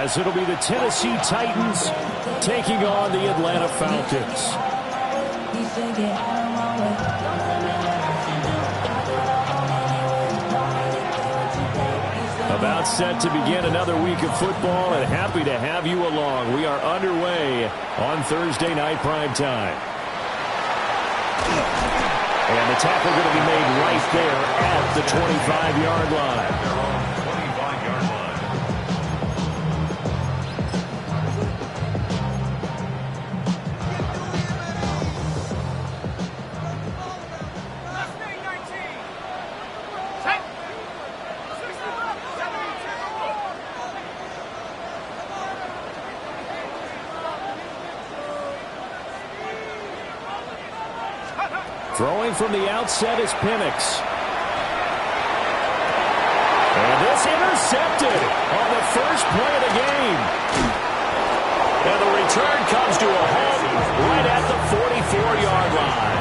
as it'll be the Tennessee Titans taking on the Atlanta Falcons. About set to begin another week of football, and happy to have you along. We are underway on Thursday night prime time. And the tackle going to be made right there at the 25-yard line. Throwing from the outset is Penix. And this intercepted on the first play of the game. And the return comes to a halt right at the 44-yard line.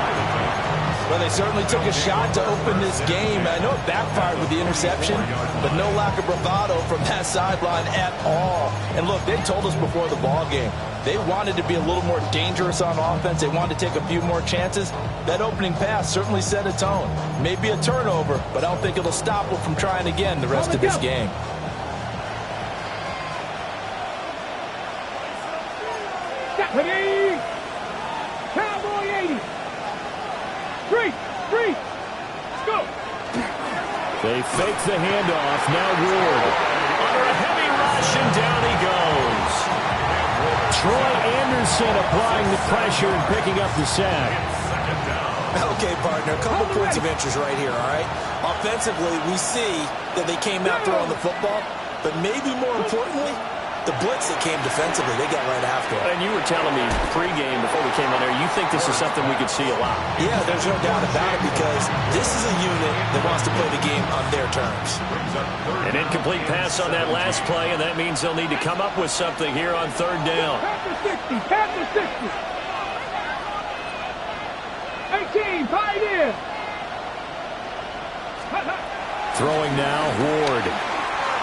Well, they certainly took a shot to open this game. I know it backfired with the interception, but no lack of bravado from that sideline at all. And look, they told us before the ball game, they wanted to be a little more dangerous on offense. They wanted to take a few more chances. That opening pass certainly set a tone. Maybe a turnover, but I don't think it'll stop them from trying again the rest of this game. Ready? Cowboy 80. Three. Let's go. They fake the handoff. Now Ward. Under a heavy rush, and down he goes. Troy Anderson applying the pressure and picking up the sack. Okay, partner, a couple points of interest right here, all right? Offensively, we see that they came out throwing the football, but maybe more importantly, the blitz that came defensively, they got right after it. And you were telling me pregame before we came on there, you think this is something we could see a lot. Yeah, there's no doubt about it, because this is a unit that wants to play the game on their terms. An incomplete pass on that last play, and that means they'll need to come up with something here on third down. Pass the 60. 18, tight end. Throwing now, Ward.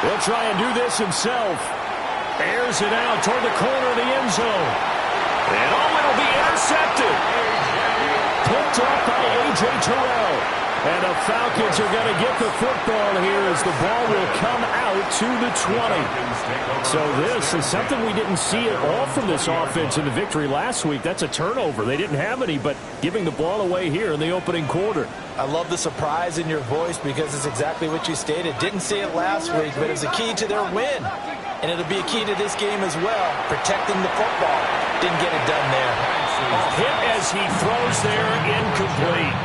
He'll try and do this himself. Airs it out toward the corner of the end zone. And it'll be intercepted. Picked up by A.J. Terrell. And the Falcons are going to get the football here as the ball will come out to the 20. So this is something we didn't see at all from this offense in the victory last week. That's a turnover. They didn't have any, but giving the ball away here in the opening quarter. I love the surprise in your voice because it's exactly what you stated. Didn't see it last week, but it's a key to their win. And it'll be a key to this game as well, protecting the football. Didn't get it done there. Hit as he throws there, incomplete.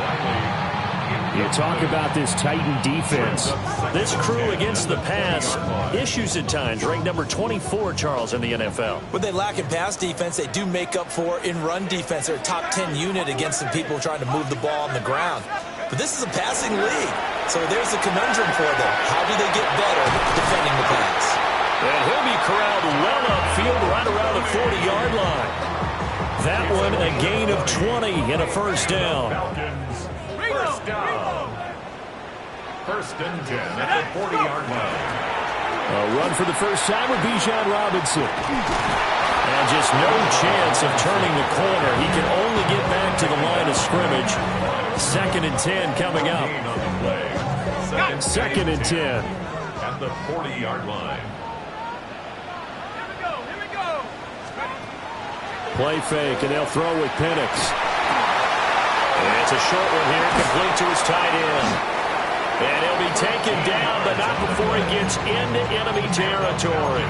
You talk about this Titan defense. This crew against the pass, issues at times, ranked number 24, Charles, in the NFL. When they lack in pass defense, they do make up for in run defense. They're a top 10 unit against some people trying to move the ball on the ground. But this is a passing league, so there's a conundrum for them. How do they get better defending the pass? And he'll be corralled well upfield right around the 40-yard line. That one a gain of 20 and a first down. First and 10 at the 40-yard line. A run for the first time with Bijan Robinson. And just no chance of turning the corner. He can only get back to the line of scrimmage. Second and 10 coming up. Second and 10. At the 40-yard line. Here we go. Play fake, and they'll throw with Penix. And it's a short one here, complete to his tight end. And he'll be taken down, but not before he gets into enemy territory.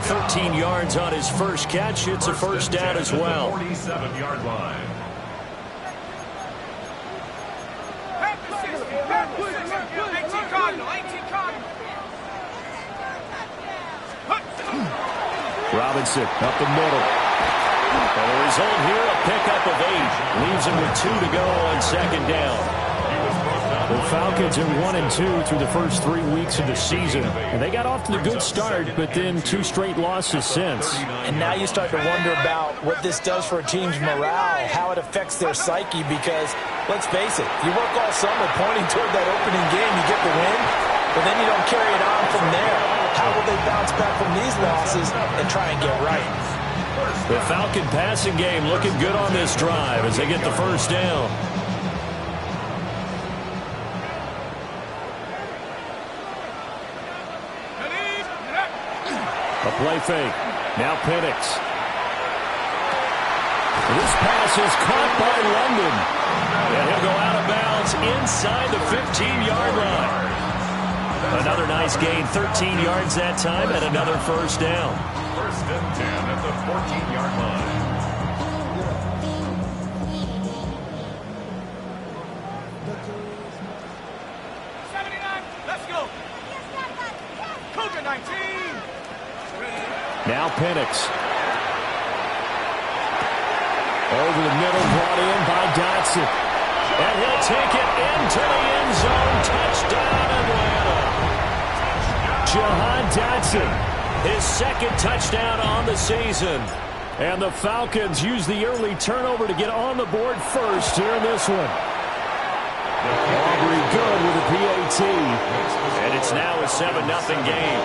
13 yards on his first catch. It's a first down as well. 47-yard line. Robinson up the middle. And the result here, a pickup of 8. Leaves him with 2 to go on second down. The Falcons are 1-2 through the first 3 weeks of the season. And they got off to the good start, but then 2 straight losses since. And now you start to wonder about what this does for a team's morale, how it affects their psyche, because, let's face it, you work all summer pointing toward that opening game, you get the win, but then you don't carry it on from there. How will they bounce back from these losses and try and get right? The Falcon passing game looking good on this drive as they get the first down. A play fake. Now Penix. This pass is caught by London. And he'll go out of bounds inside the 15-yard line. Another nice gain, 13 yards that time, and another first down. First and 10 at the 14-yard line. Let's go. Cougar 19. Now Penix. Over the middle, brought in by Dotson. And he'll take it into the end zone. Touchdown, Atlanta. Jahan Dotson, his second touchdown on the season. And the Falcons use the early turnover to get on the board first here in this one. Aubrey good with a PAT. And it's now a 7-0 game.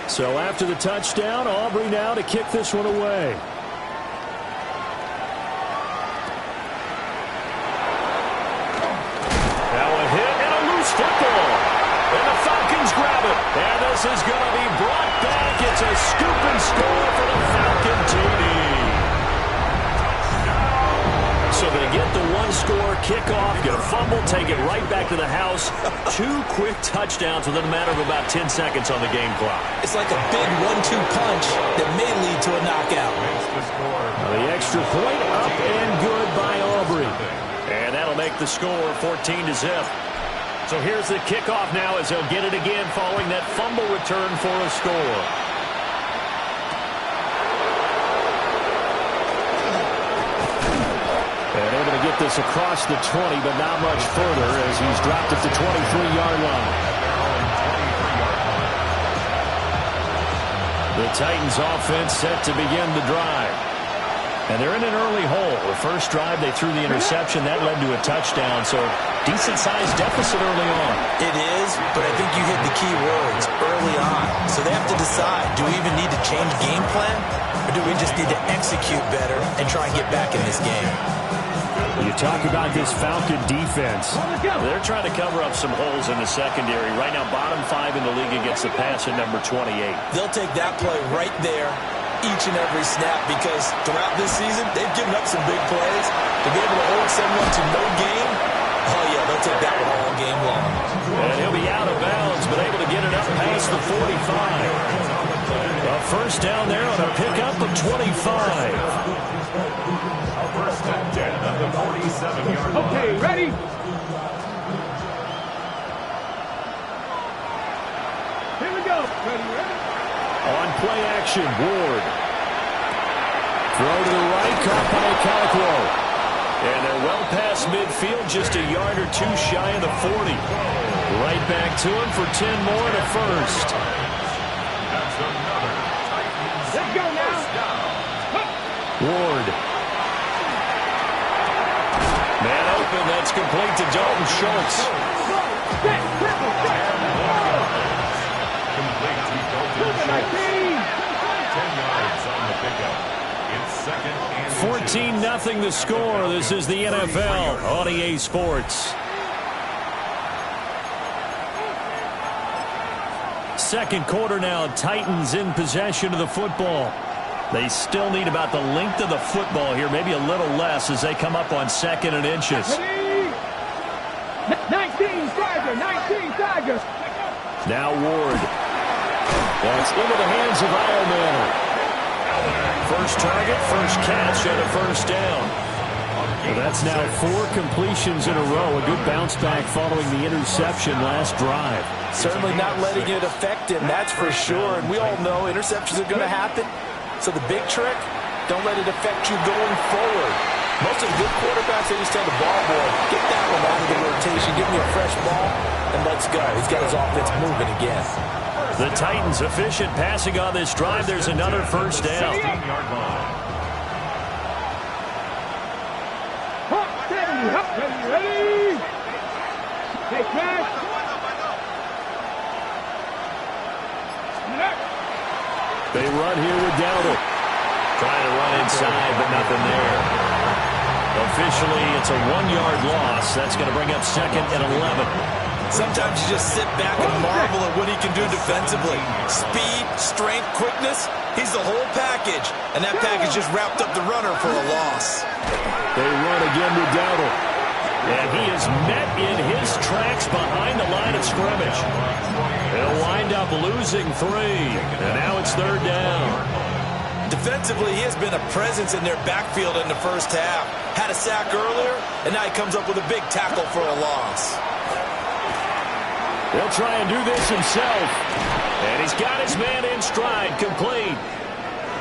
So after the touchdown, Aubrey now to kick this one away. Now a hit and a loose football. And the Falcons grab it. And this is going to be brought back. It's a scoop and score for the Falcon team. So they get the one-score kickoff, get a fumble, take it right back to the house. 2 quick touchdowns within a matter of about 10 seconds on the game clock. It's like a big 1-2 punch that may lead to a knockout. The extra point up and good by Aubrey. And that'll make the score 14-0. So here's the kickoff now as they'll get it again following that fumble return for a score. And able to get this across the 20, but not much further as he's dropped at the 23-yard line. The Titans offense set to begin the drive. And they're in an early hole. The first drive, they threw the interception. That led to a touchdown, so decent-sized deficit early on. It is, but I think you hit the key words early on. So they have to decide, do we even need to change game plan, or do we just need to execute better and try and get back in this game? You talk about this Falcon defense. They're trying to cover up some holes in the secondary. Right now, bottom 5 in the league against the pass at number 28. They'll take that play right there each and every snap because throughout this season, they've given up some big plays. To be able to hold someone to no gain, oh yeah, they'll take that one all game long. And he'll be out of bounds, but able to get it up past the 45. A first down there on a pickup of 25. First and 10 at the 47-yard line. Okay, ready? Here we go. Ready? On play action, Ward. Throw to the right, caught by Calico. And they're well past midfield, just a yard or two shy of the 40. Right back to him for 10 more and a first. That's another Titans. Let's go now. Ward. Man open, that's complete to Dalton Schultz. Complete to Dalton Schultz. 10 yards on the pickup. It's second and 14-0 the score. This is the NFL on EA Sports. Second quarter now, Titans in possession of the football. They still need about the length of the football here, maybe a little less as they come up on 2nd and inches. 19 Tigers. Now Ward. That's into the hands of Iomanner. First target, first catch, and a first down. Well, that's now 4 completions in a row. A good bounce back following the interception last drive. Certainly not letting it affect him, that's for sure. And we all know interceptions are going to happen. So the big trick, don't let it affect you going forward. Most of the good quarterbacks, they just tell the ball boy, get that one out of the rotation, give me a fresh ball, and let's go. He's got his offense moving again. The Titans efficient passing on this drive. There's another first down. 16-yard line. Ready? Take back. They run here with Dowdle. Trying to run inside, but nothing there. Officially, it's a 1-yard loss. That's going to bring up 2nd and 11. Sometimes you just sit back and marvel at what he can do defensively. Speed, strength, quickness. He's the whole package. And that package just wrapped up the runner for a loss. They run again with Dowdle. And he is met in his tracks behind the line of scrimmage. They'll wind up losing 3. And now it's 3rd down. Defensively, he has been a presence in their backfield in the first half. Had a sack earlier, and now he comes up with a big tackle for a loss. He'll try and do this himself. And he's got his man in stride, complete.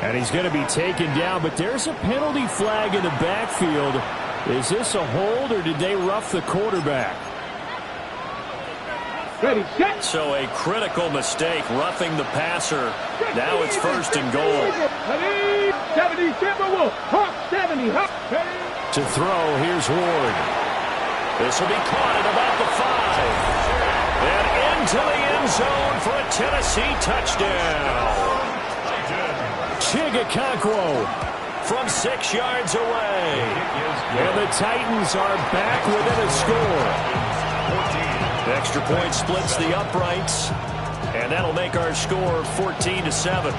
And he's going to be taken down, but there's a penalty flag in the backfield. Is this a hold, or did they rough the quarterback? Ready, set. So a critical mistake, roughing the passer. Now it's 1st and goal. Ready, 70, Timberwolf. Hawk 70, Hawk. To throw, here's Ward. This will be caught at about the 5. And into the end zone for a Tennessee touchdown. Chigakonkwo from 6 yards away. And the Titans are back within a score. The extra point splits the uprights. And that'll make our score 14-7.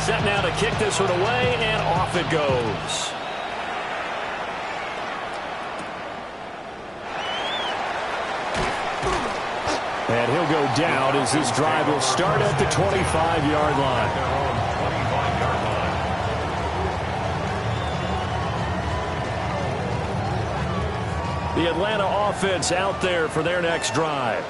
Set now to kick this one away, and off it goes. And he'll go down as this drive will start at the 25-yard line. The Atlanta offense out there for their next drive.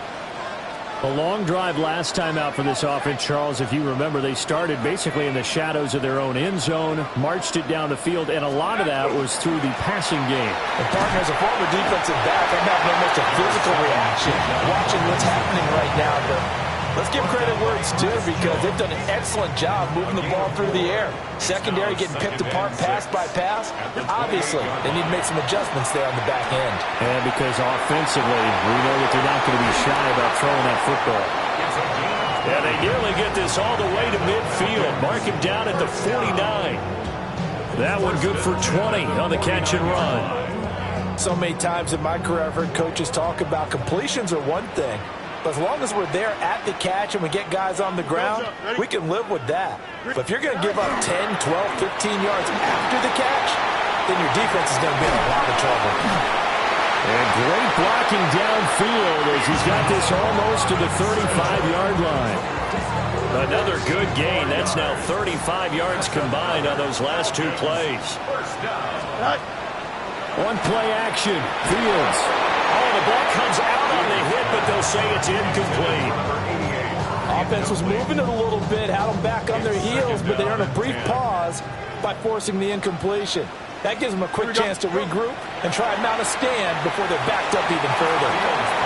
A long drive last time out for this offense, Charles. If you remember, they started basically in the shadows of their own end zone, marched it down the field, and a lot of that was through the passing game. And partner, as a former defensive back, I'm having almost a physical reaction watching what's happening right now. But let's give credit where it's due, because they've done an excellent job moving the ball through the air. Secondary getting picked apart pass by pass. Obviously, they need to make some adjustments there on the back end. And because offensively, we know that they're not going to be shy about throwing that football. Yeah, they nearly get this all the way to midfield. Mark him down at the 49. That one good for 20 on the catch and run. So many times in my career, I've heard coaches talk about completions are one thing. But as long as we're there at the catch and we get guys on the ground, we can live with that. But if you're going to give up 10, 12, 15 yards after the catch, then your defense is going to be in a lot of trouble. And great blocking downfield as he's got this almost to the 35-yard line. Another good gain. That's now 35 yards combined on those last 2 plays. One play action. Fields. Oh, the ball comes out on the hit, but they'll say it's incomplete. Offense was moving it a little bit, had them back on their heels, but they earned a brief pause by forcing the incompletion. That gives them a quick chance to regroup and try and mount a stand before they're backed up even further.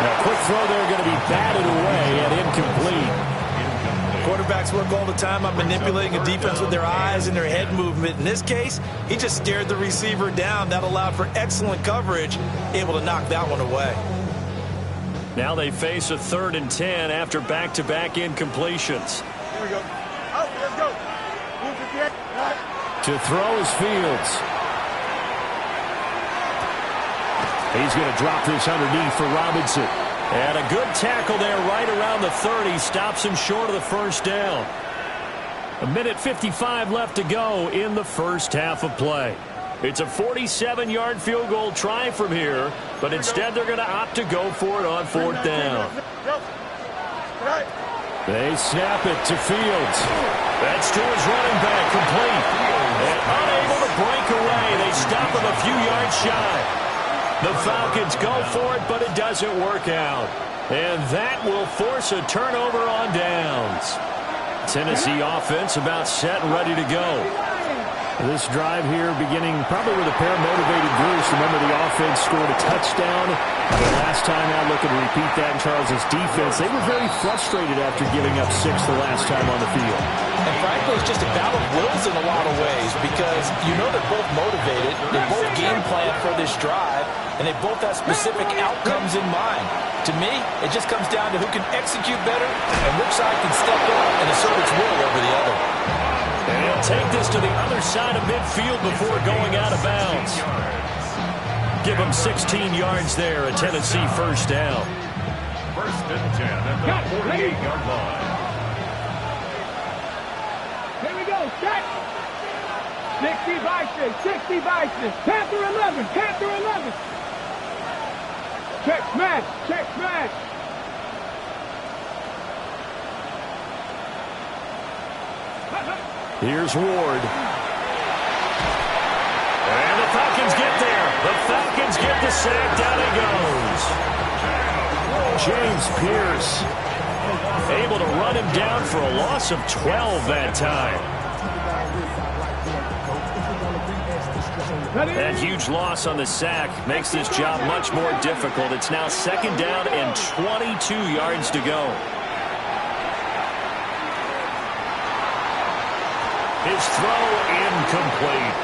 Now, quick throw there going to be batted away and incomplete. Quarterbacks work all the time on manipulating a defense with their eyes and their head movement. In this case, he just stared the receiver down. That allowed for excellent coverage, able to knock that one away. Now they face a 3rd and 10 after back-to-back incompletions. Here we go. Out, let's go. To throw is Fields. He's going to drop this underneath for Robinson. And a good tackle there right around the 30. Stops him short of the first down. 1:55 left to go in the first half of play. It's a 47-yard field goal try from here, but instead they're going to opt to go for it on 4th down. They snap it to Fields. That's to his running back, complete. And unable to break away. They stop him a few yards shy. The Falcons go for it, but it doesn't work out. And that will force a turnover on downs. Tennessee offense about set and ready to go. This drive here beginning probably with a pair of motivated Bruce. Remember, the offense scored a touchdown. The last time out, looking to repeat that in Charles' defense. They were very frustrated after giving up 6 the last time on the field. And frankly, it's just a battle of wills in a lot of ways because you know they're both motivated. They both game plan for this drive, and they both have specific outcomes in mind. To me, it just comes down to who can execute better and which side can step up and assert its will over the other. And he'll take this to the other side of midfield before going out of bounds. Give him 16 yards there, a Tennessee first down. First and 10 at the 48-yard line. Here we go, set. 60 Bison, 60 Bison. Panther 11, Panther 11. Check smash, check smash. Here's Ward. And the Falcons get there. The Falcons get the sack. Down he goes. James Pierce able to run him down for a loss of 12 that time. That huge loss on the sack makes this job much more difficult. It's now second down and 22 yards to go. His throw incomplete.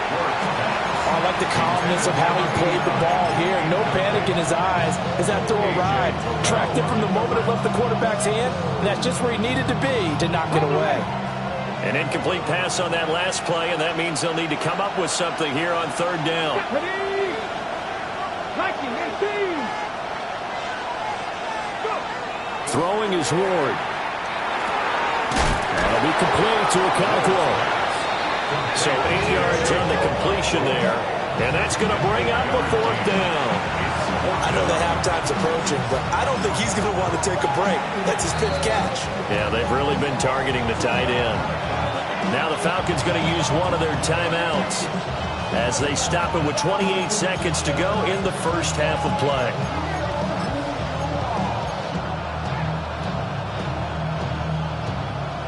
I like the calmness of how he played the ball here. No panic in his eyes as that throw arrived. Tracked it from the moment it left the quarterback's hand, and that's just where he needed to be to knock it away. An incomplete pass on that last play, and that means they'll need to come up with something here on third down. Throwing is Ward. That'll be complete to Okonkwo. So 8 yards on the completion there, and that's going to bring up a fourth down. I know the halftime's approaching, but I don't think he's going to want to take a break. That's his 5th catch. Yeah, they've really been targeting the tight end. Now the Falcons going to use one of their timeouts as they stop it with 28 seconds to go in the first half of play.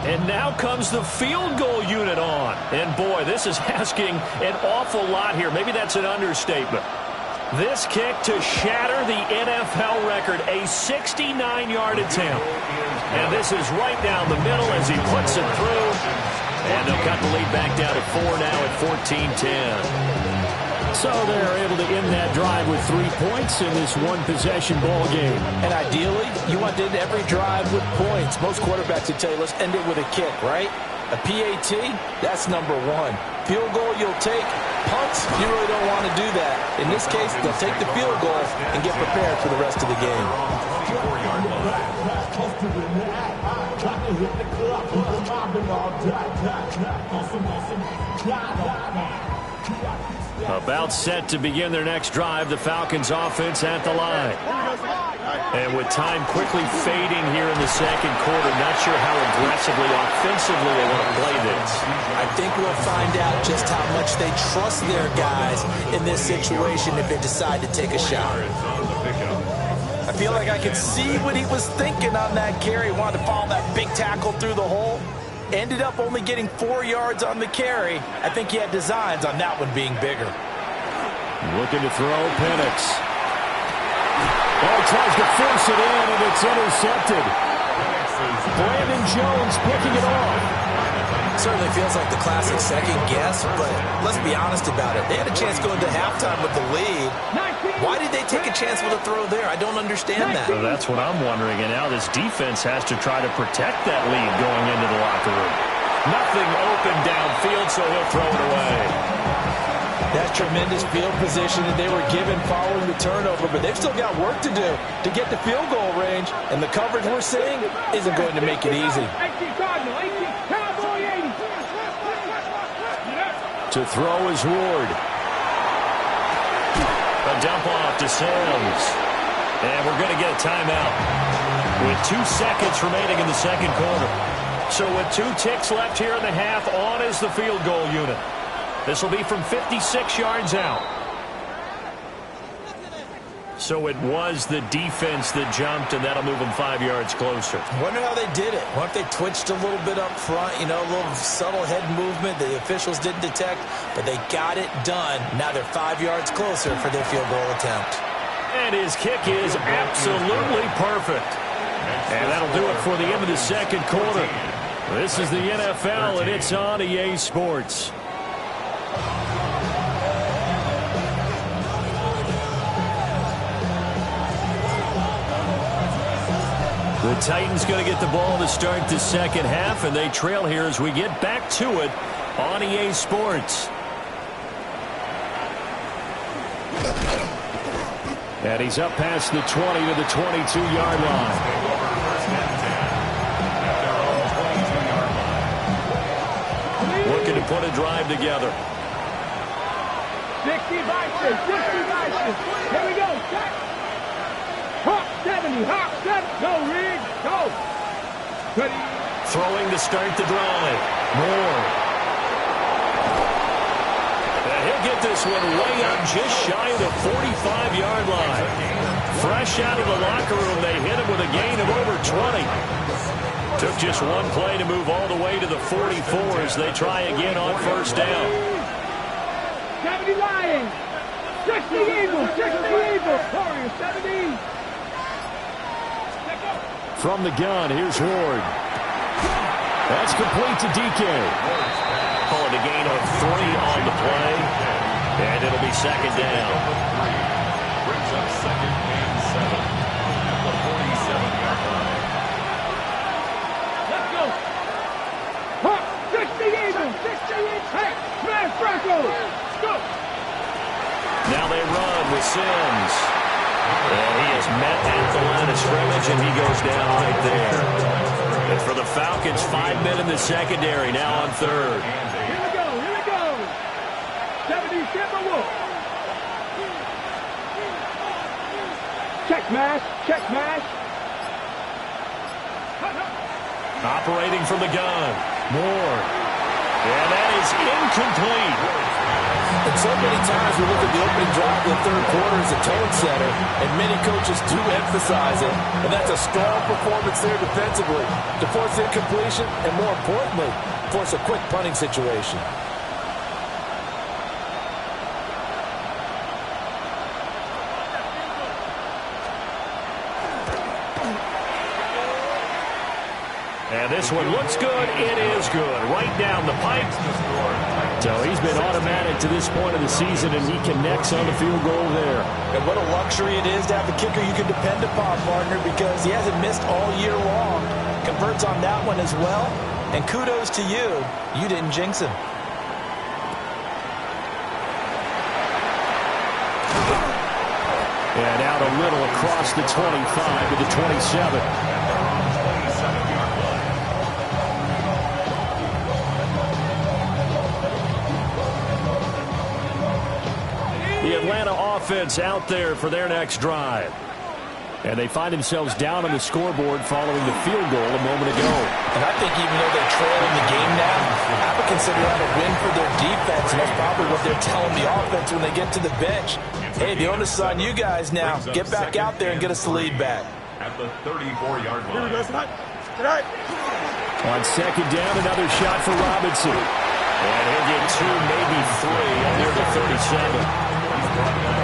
And now comes the field goal unit on. And boy, this is asking an awful lot here. Maybe that's an understatement. This kick to shatter the NFL record, a 69-yard attempt. And this is right down the middle as he puts it through. And they'll cut the lead back down to 4 now at 14-10. So they're able to end that drive with 3 points in this one-possession ball game. And ideally, you want to end every drive with points. Most quarterbacks would tell you, let's end it with a kick, right? A PAT, that's number 1. Field goal you'll take. Punts, you really don't want to do that. In this case, they'll take the field goal and get prepared for the rest of the game. About set to begin their next drive, the Falcons offense at the line. And with time quickly fading here in the second quarter, not sure how aggressively, offensively they want to play this. I think we'll find out just how much they trust their guys in this situation if they decide to take a shot. I feel like I could see what he was thinking on that carry. Wanted to follow that big tackle through the hole. Ended up only getting 4 yards on the carry. I think he had designs on that one being bigger. Looking to throw, Penix. Oh, tries to force it in, and it's intercepted. Brandon Jones picking it off. Certainly feels like the classic second guess, but let's be honest about it. They had a chance going to halftime with the lead. Why did they take a chance with a throw there? I don't understand that. Well, that's what I'm wondering, and now this defense has to try to protect that lead going into the locker room. Nothing open downfield, so he'll throw it away. That's tremendous field position that they were given following the turnover, but they've still got work to do to get the field goal range, and the coverage we're seeing isn't going to make it easy. To throw is Ward. A dump off to Sims. And we're going to get a timeout with 2 seconds remaining in the second quarter. So with 2 ticks left here in the half, on is the field goal unit. This will be from 56 yards out. So it was the defense that jumped, and that'll move them 5 yards closer. I wonder how they did it. I wonder if they twitched a little bit up front, a little subtle head movement the officials didn't detect, but they got it done. Now they're 5 yards closer for their field goal attempt. And his kick is absolutely perfect. And that'll do it for the end of the second quarter. This is the NFL, and it's on EA Sports. The Titans going to get the ball to start the second half, and they trail here as we get back to it on EA Sports. And he's up past the 20 to the 22-yard line. Looking to put a drive together. 60 Vikings, 60 Vikings. Here we go, check. Hawk 70, Hawk 70. Go, Reed, go. Ready. Throwing to start the drive. Moore. And he'll get this one way up just shy of the 45-yard line. Fresh out of the locker room, they hit him with a gain of over 20. Took just one play to move all the way to the 44 as they try again on first down. 70 Lions, 60 Eagles, 60 Eagles. Warriors, 70. From the gun, here's Ward. That's complete to DK. Calling a gain of 3 on the play. And it'll be second down. Brings up second and 7 at the 47-yard line. Let's go. Hawk, 60 Eagles, 60 Eagles. Hey, smash Franco. Go. Now they run with Sims. And he is met at the line of scrimmage, and he goes down right there. And for the Falcons, 5 men in the secondary, now on third. Here we go, here we go. 70 Timberwolves. Check mash, check mash. Operating from the gun. Moore. And that is incomplete. And so many times we look at the opening drive of the third quarter as a tone setter, and many coaches do emphasize it. And that's a strong performance there defensively to force incompletion and, more importantly, force a quick punting situation. And this one looks good. It is good. Right down the pipe. So he's been automatic to this point of the season, and he connects on the field goal there. And what a luxury it is to have a kicker you can depend upon, partner, because he hasn't missed all year long. Converts on that one as well. And kudos to you. You didn't jinx him. And out a little across the 25 to the 27. The Atlanta offense out there for their next drive. And they find themselves down on the scoreboard following the field goal a moment ago. And I think even though they're trailing the game now, I would consider that a win for their defense, and that's probably what they're telling the offense when they get to the bench. Hey, the onus is on you guys now. Get back out there and get us the lead back. At the 34-yard line. On second down, another shot for Robinson. And he'll get 2, maybe 3 near the 37.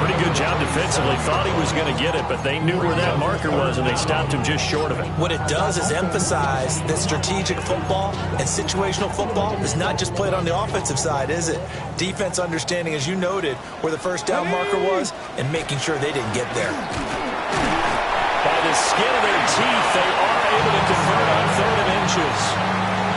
Pretty good job defensively. Thought he was going to get it, but they knew where that marker was, and they stopped him just short of it. What it does is emphasize that strategic football and situational football is not just played on the offensive side, is it? Defense understanding, as you noted, where the first down marker was and making sure they didn't get there. By the skin of their teeth, they are able to convert on 3rd and inches.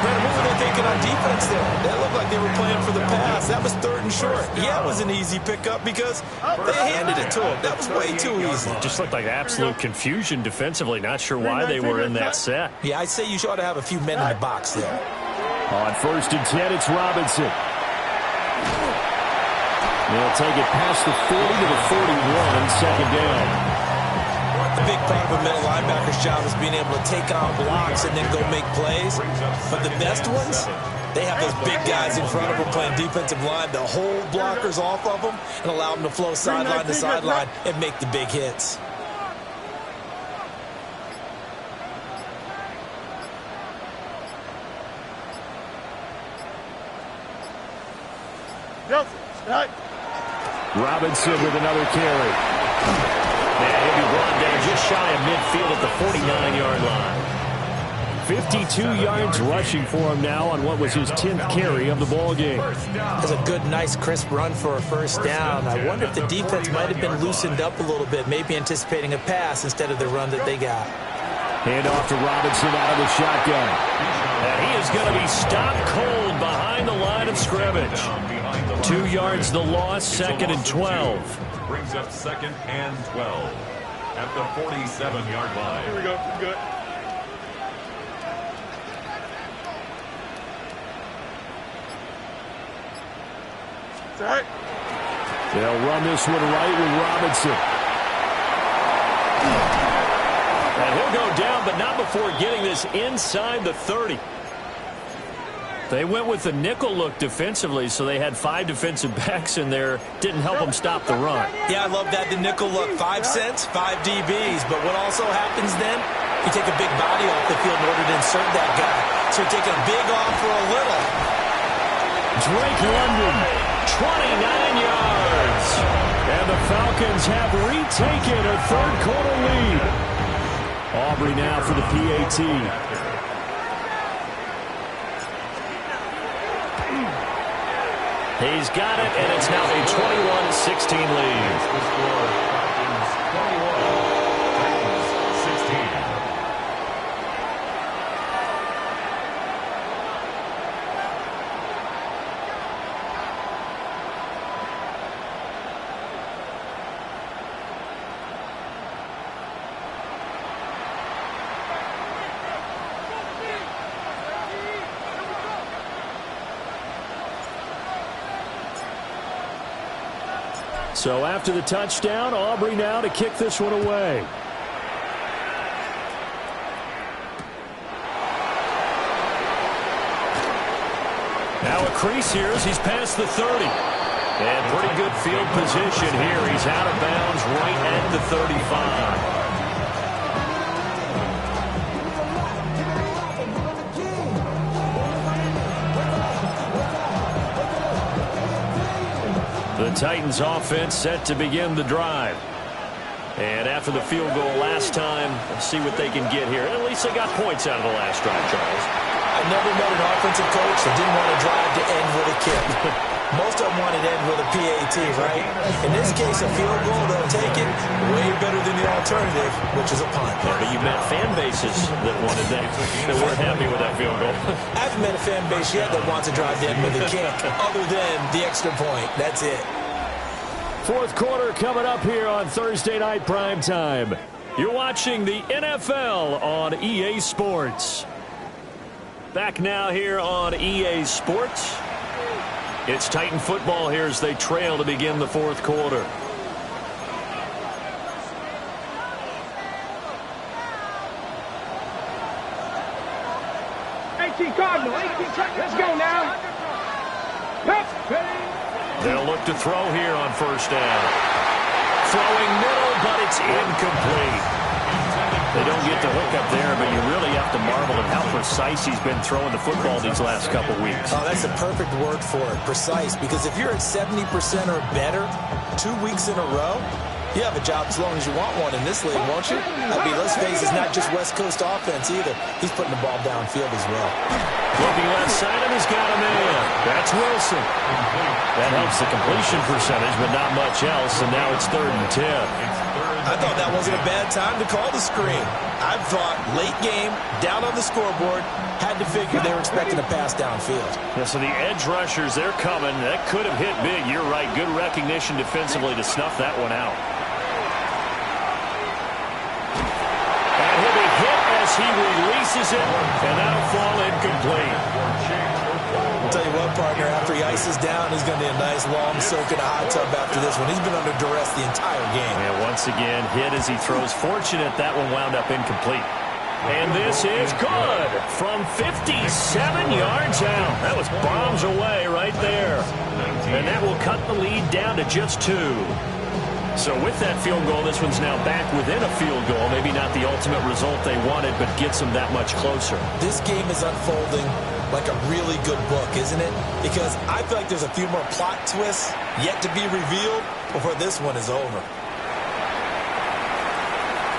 Brandon, what were they thinking on defense there? That looked like they were playing for the pass. That was 3rd and short. Yeah, it was an easy pickup because they handed it to him. That was way too easy. Just looked like absolute confusion defensively. Not sure why they were in that set. Yeah, I'd say you ought to have a few men in the box there. On 1st and 10, it's Robinson. They'll take it past the 40 to the 41, second down. A big part of a middle linebacker's job is being able to take on blocks and then go make plays. But the best ones, They have those big guys in front of them playing defensive line to hold blockers off of them and allow them to flow sideline to sideline and make the big hits. Robinson with another carry. And he'll be brought down just shy of midfield at the 49-yard line. 52 yards rushing for him now on what was his 10th carry of the ball game. That's a good, nice, crisp run for a first down. I wonder if the defense might have been loosened up a little bit, maybe anticipating a pass instead of the run that they got. Hand off to Robinson out of the shotgun. And he is going to be stopped cold behind the line of scrimmage. 2 yards the loss, 2nd and 12. Brings up 2nd and 12 at the 47-yard line. Here we go. Good. Right. They'll run this one right with Robinson. And he'll go down, but not before getting this inside the 30. They went with the nickel look defensively, so they had 5 defensive backs in there. Didn't help them stop the run. Yeah, I love that, the nickel look. 5 cents, 5 DBs. But what also happens then, you take a big body off the field in order to insert that guy. So you're taking a big off for a little. Drake London, 29 yards. And the Falcons have retaken a third-quarter lead. Aubrey now for the PAT. He's got it, and it's now a 21-16 lead. The score, Falcons 21, Titans 16. So after the touchdown, Aubrey now to kick this one away. Now a crease here as he's past the 30. And pretty good field position here. He's out of bounds right at the 35. The Titans offense set to begin the drive. And after the field goal last time, let's see what they can get here. At least they got points out of the last drive, Charles. I've never met an offensive coach that didn't want to drive to end with a kick. Most of them wanted to end with a PAT, right? In this case, a field goal, they'll take it way better than the alternative, which is a punt. Yeah, but you met fan bases that wanted that weren't happy with that field goal. I haven't met a fan base yet that wants to drive to end with a kick, other than the extra point. That's it. Fourth quarter coming up here on Thursday Night Prime Time. You're watching the NFL on EA Sports. Back now here on EA Sports. It's Titan football here as they trail to begin the fourth quarter. Cardinal, 18 seconds. Let's go now. They'll look to throw here on first down. Throwing middle, but it's incomplete. They don't get the hook up there, but you really have to marvel at how precise he's been throwing the football these last couple weeks. Oh, that's a perfect word for it, precise, because if you're at 70% or better 2 weeks in a row, you have a job as long as you want one in this league, won't you? I mean, let's face it, it's not just West Coast offense either. He's putting the ball downfield as well. Looking left side of he's got a man. That's Wilson. That helps the completion percentage, but not much else, and now it's 3rd and 10. I thought that wasn't a bad time to call the screen. I thought late game, down on the scoreboard, had to figure they were expecting a pass downfield. Yeah, so the edge rushers, they're coming. That could have hit big. You're right. Good recognition defensively to snuff that one out. And he'll be hit as he releases it, and that'll fall incomplete. I'll tell you what, partner, after he ices down, he's going to need a nice long soak in a hot tub after this one. He's been under duress the entire game. And once again, hit as he throws. Fortunate that one wound up incomplete. And this is good from 57 yards out. That was bombs away right there. And that will cut the lead down to just 2. So with that field goal, this one's now back within a field goal. Maybe not the ultimate result they wanted, but gets them that much closer. This game is unfolding like a really good book, isn't it? Because I feel like there's a few more plot twists yet to be revealed before this one is over.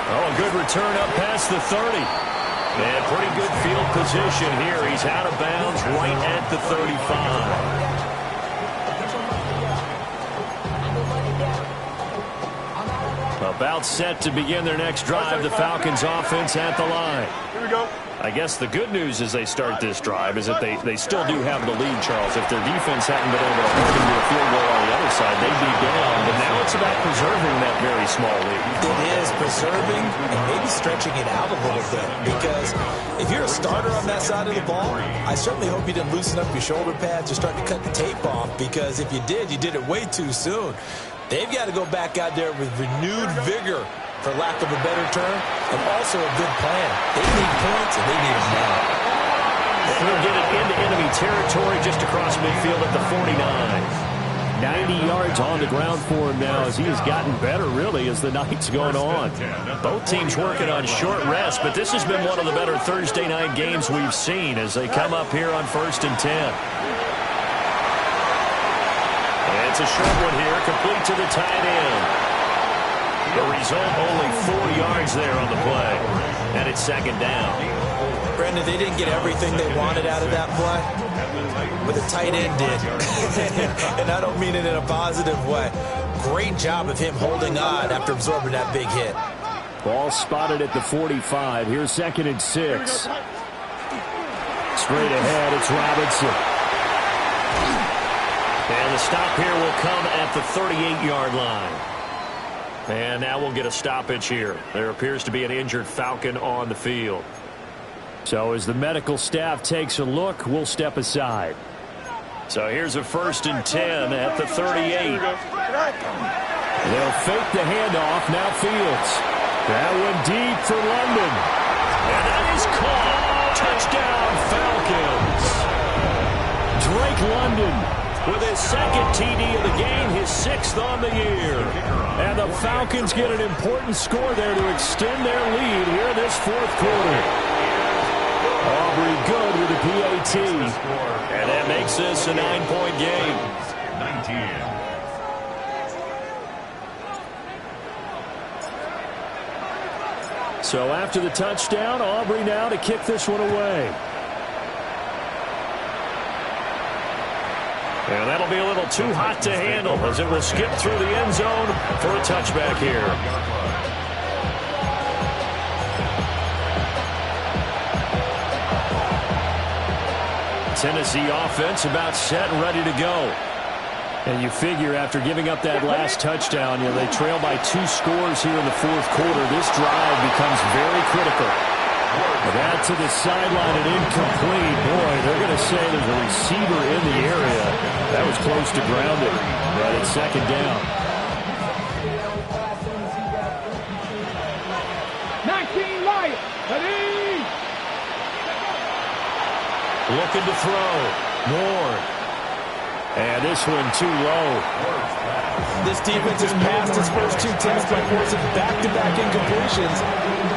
Oh, a good return up past the 30. And pretty good field position here. He's out of bounds right at the 35. About set to begin their next drive. The Falcons offense at the line. Here we go. I guess the good news as they start this drive is that they still do have the lead, Charles. If their defense hadn't been able to hold them to a field goal on the other side, they'd be down. But now it's about preserving that very small lead. It is preserving and maybe stretching it out a little bit. Because if you're a starter on that side of the ball, I certainly hope you didn't loosen up your shoulder pads or start to cut the tape off. Because if you did it way too soon. They've got to go back out there with renewed vigor, for lack of a better term, and also a good plan. They need points, and they need them now. He'll get it into enemy territory just across midfield at the 49. 90 yards on the ground for him now as he has gotten better, really, as the night's going on. Both teams working on short rest, but this has been one of the better Thursday night games we've seen as they come up here on 1st and 10. It's a short one here, complete to the tight end. The result, only 4 yards there on the play. And it's 2nd down. Brandon, they didn't get everything they wanted out of that play, but the tight end did. And I don't mean it in a positive way. Great job of him holding on after absorbing that big hit. Ball spotted at the 45. Here's 2nd and 6. Straight ahead, it's Robinson. And the stop here will come at the 38-yard line. And now we'll get a stoppage here. There appears to be an injured Falcon on the field. So as the medical staff takes a look, we'll step aside. So here's a 1st and 10 at the 38. They'll fake the handoff. Now Fields. That one deep for London. And that is caught. Touchdown, Falcons. Drake London with his 2nd TD of the game, his 6th on the year. And the Falcons get an important score there to extend their lead here in this 4th quarter. Aubrey good with the PAT. And that makes this a 9-point game. 19. So after the touchdown, Aubrey now to kick this one away. And that'll be a little too hot to handle as it will skip through the end zone for a touchback here. Tennessee offense about set and ready to go. And you figure after giving up that last touchdown, they trail by 2 scores here in the 4th quarter. This drive becomes very critical. That to the sideline and incomplete. Boy, they're going to say there's a receiver in the area. That was close to grounded, but it's 2nd down. 19 Lions. Ready. Looking to throw. Moore. And this one too low. This defense has passed its first 2 tests by forcing back-to-back incompletions.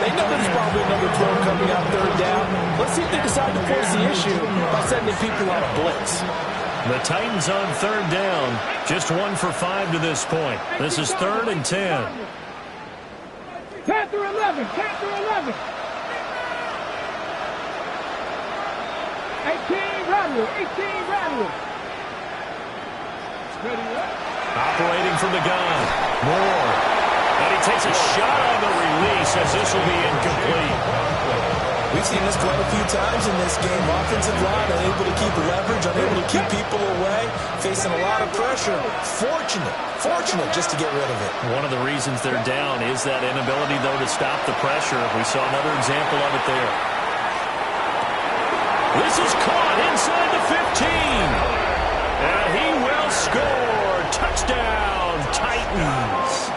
They know there's probably another throw coming out 3rd down. Let's see if they decide to force the issue by sending people on a blitz. The Titans on 3rd down. Just 1 for 5 to this point. This is 3rd and 10. Panther 11. Panther 11. 18 Rattler. 18 Rattler. Operating from the gun. Moore. And he takes a shot on the release as this will be incomplete. We've seen this quite a few times in this game. Offensive line unable to keep leverage, unable to keep people away, facing a lot of pressure. Fortunate just to get rid of it. One of the reasons they're down is that inability, though, to stop the pressure. We saw another example of it there. This is caught inside the 15. And he will score. Touchdown, Titans.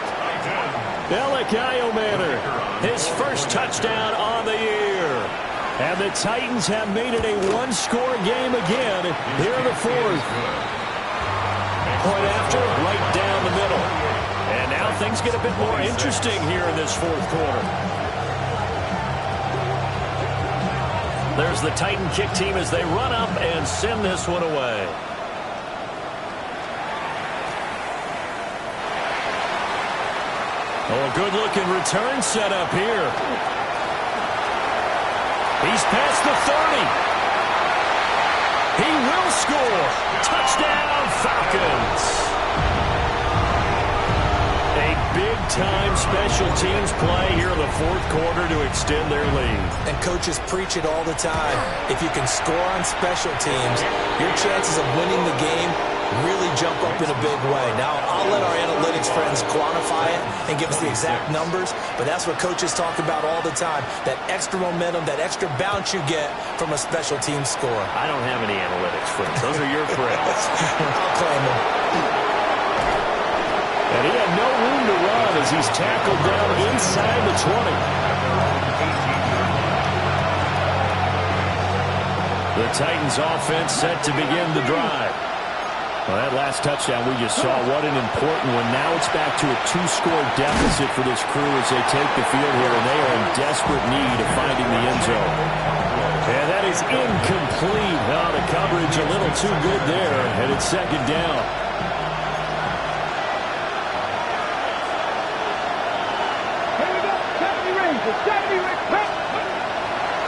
Elikayo Manor, his first touchdown on the year. And the Titans have made it a one-score game again here in the fourth. Point after, right down the middle. And now things get a bit more interesting here in this fourth quarter. There's the Titan kick team as they run up and send this one away. Oh, a good-looking return set up here. He's past the 30. He will score. Touchdown, Falcons. A big-time special teams play here in the fourth quarter to extend their lead. And coaches preach it all the time. If you can score on special teams, your chances of winning the game really jump up in a big way. Now, I'll let our analytics friends quantify it and give us the exact numbers, but that's what coaches talk about all the time, that extra momentum, that extra bounce you get from a special team score. I don't have any analytics friends. Those are your friends. I'll claim them. And he had no room to run as he's tackled down inside the 20. The Titans offense set to begin the drive. Well, that last touchdown we just saw, what an important one. Now it's back to a two-score deficit for this crew as they take the field here, and they are in desperate need of finding the end zone. And that is incomplete. Oh, the coverage a little too good there, and it's second down.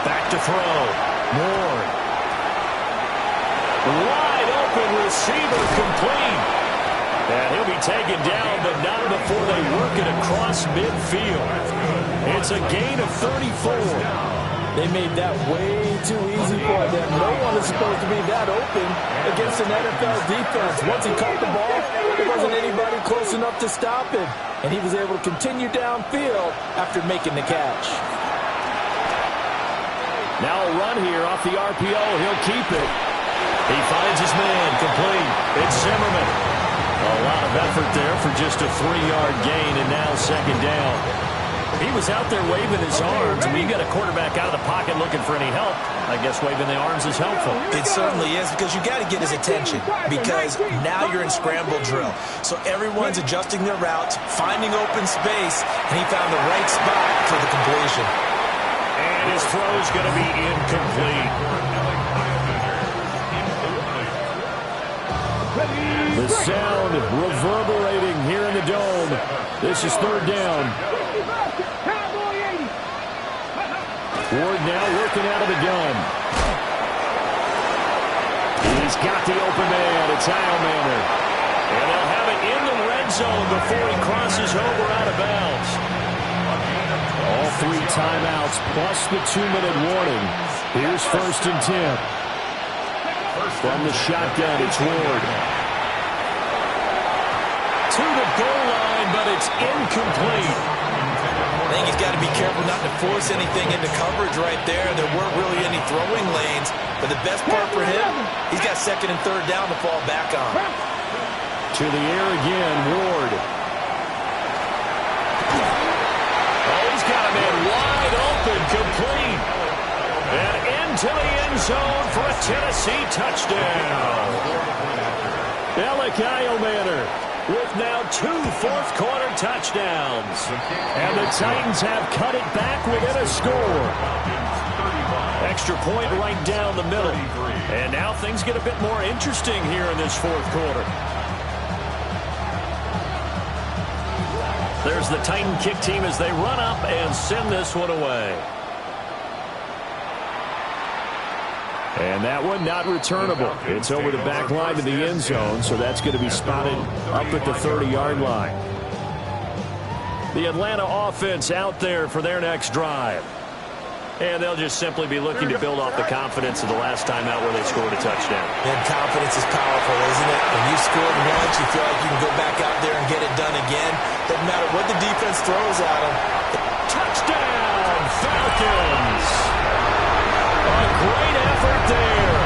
Back to throw. Ward. Wide open receiver complete. And he'll be taken down, but not before they work it across midfield. It's a gain of 34. They made that way too easy for them. No one is supposed to be that open against an NFL defense. Once he caught the ball, there wasn't anybody close enough to stop him. And he was able to continue downfield after making the catch. Now a run here off the RPO. He'll keep it. He finds his man, complete. It's Zimmerman. A lot of effort there for just a 3-yard gain, and now second down. He was out there waving his arms. When you got a quarterback out of the pocket looking for any help, I guess waving the arms is helpful. It certainly is, because you got to get his attention, because now you're in scramble drill. So everyone's adjusting their routes, finding open space, and he found the right spot for the completion. And his throw's going to be incomplete. The sound reverberating here in the dome. This is third down. Ward now working out of the gun. He's got the open man. It's Eilmanter. And they'll have it in the red zone before he crosses over out of bounds. All 3 timeouts plus the 2-minute warning. Here's 1st and 10. From the shotgun, it's Ward. To the goal line, but it's incomplete. I think he's got to be careful not to force anything into coverage right there. There weren't really any throwing lanes. But the best part for him, he's got 2nd and 3rd down to fall back on. To the air again, Ward. Oh, he's got a man wide open, complete. And into the end zone for a Tennessee touchdown. Alec Eilmanter with now 2 fourth-quarter touchdowns. And the Titans have cut it back within a score. Extra point right down the middle. And now things get a bit more interesting here in this fourth quarter. There's the Titan kick team as they run up and send this one away. And that one not returnable. It's over the back line to the end zone, so that's going to be spotted up at the 30-yard line. The Atlanta offense out there for their next drive. And they'll just simply be looking to build off the confidence of the last time out where they scored a touchdown. And confidence is powerful, isn't it? When you scored once, you feel like you can go back out there and get it done again. Doesn't matter what the defense throws at them. Touchdown, Falcons! A great effort there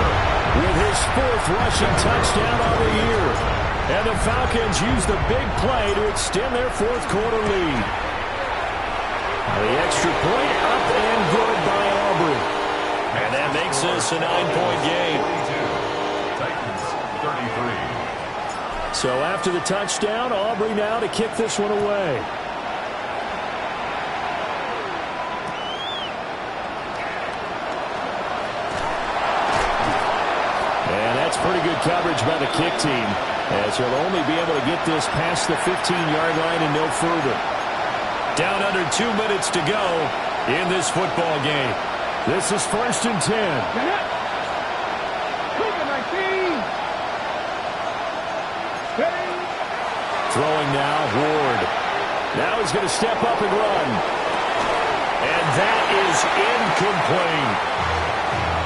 with his 4th rushing touchdown of the year. And the Falcons use the big play to extend their fourth-quarter lead. The extra point up and good by Aubrey. It's a 9-point game. Titans 33. So after the touchdown, Aubrey now to kick this one away. And that's pretty good coverage by the kick team, as he'll only be able to get this past the 15-yard line and no further. Down under 2 minutes to go in this football game. This is 1st and 10. Throwing now, Ward. Now he's going to step up and run. And that is incomplete.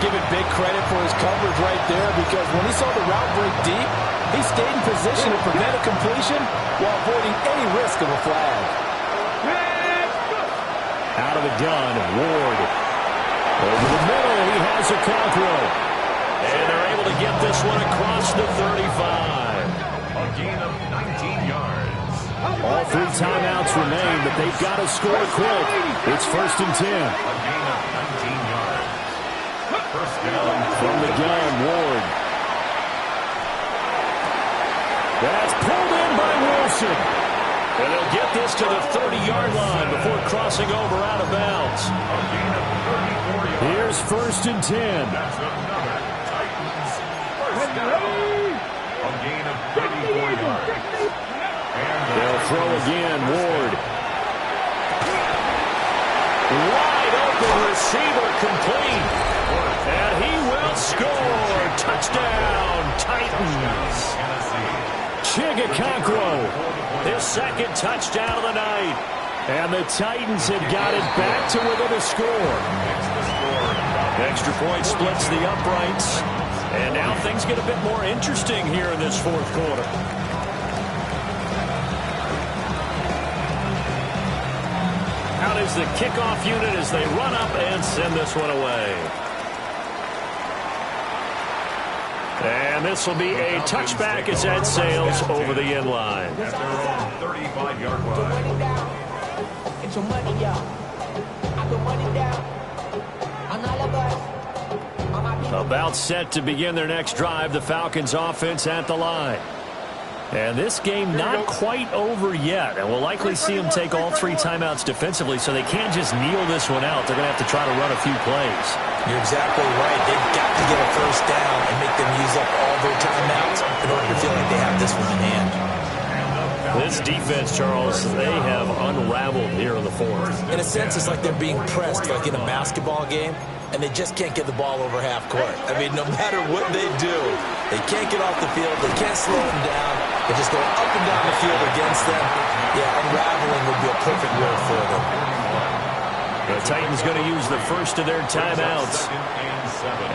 Give it big credit for his coverage right there, because when he saw the route break deep, he stayed in position to prevent a completion while avoiding any risk of a flag. Out of the gun, Ward. Over the middle, he has a Okonkwo. And they're able to get this one across the 35. A gain of 19 yards. All 3 timeouts remain, but they've got to score quick. It's 1st and 10. A gain of 19 yards. First down. From the gun, Ward. That's pulled in by Wilson. And they'll get this to the 30-yard line before crossing over out of bounds. A gain of 34 yards. Here's 1st and 10. That's another Titans first down. A gain of 34 yards. And They'll throw again, Ward. Wide open receiver complete. And he will score. Touchdown, Titans. Chig Okonkwo. His 2nd touchdown of the night. And the Titans have got it back to within a score. Extra point splits the uprights. And now things get a bit more interesting here in this 4th quarter. Out is the kickoff unit as they run up and send this one away. And this will be a touchback as that sails over the end line. at their own 35-yard line. Get your money, y'all. I put money down on all of us. On my people. About set to begin their next drive, the Falcons offense at the line. And this game not quite over yet. And we'll likely see them take all 3 timeouts defensively, so they can't just kneel this one out. They're going to have to try to run a few plays. You're exactly right. They've got to get a first down and make them use up all their timeouts in order to feel like they have this one in hand. This defense, Charles, they have unraveled here in the 4th. In a sense, it's like they're being pressed like in a basketball game, and they just can't get the ball over half court. I mean, no matter what they do, they can't get off the field. They can't slow them down. They're just going up and down the field against them. Yeah, unraveling would be a perfect word for them. The Titans going to use the first of their timeouts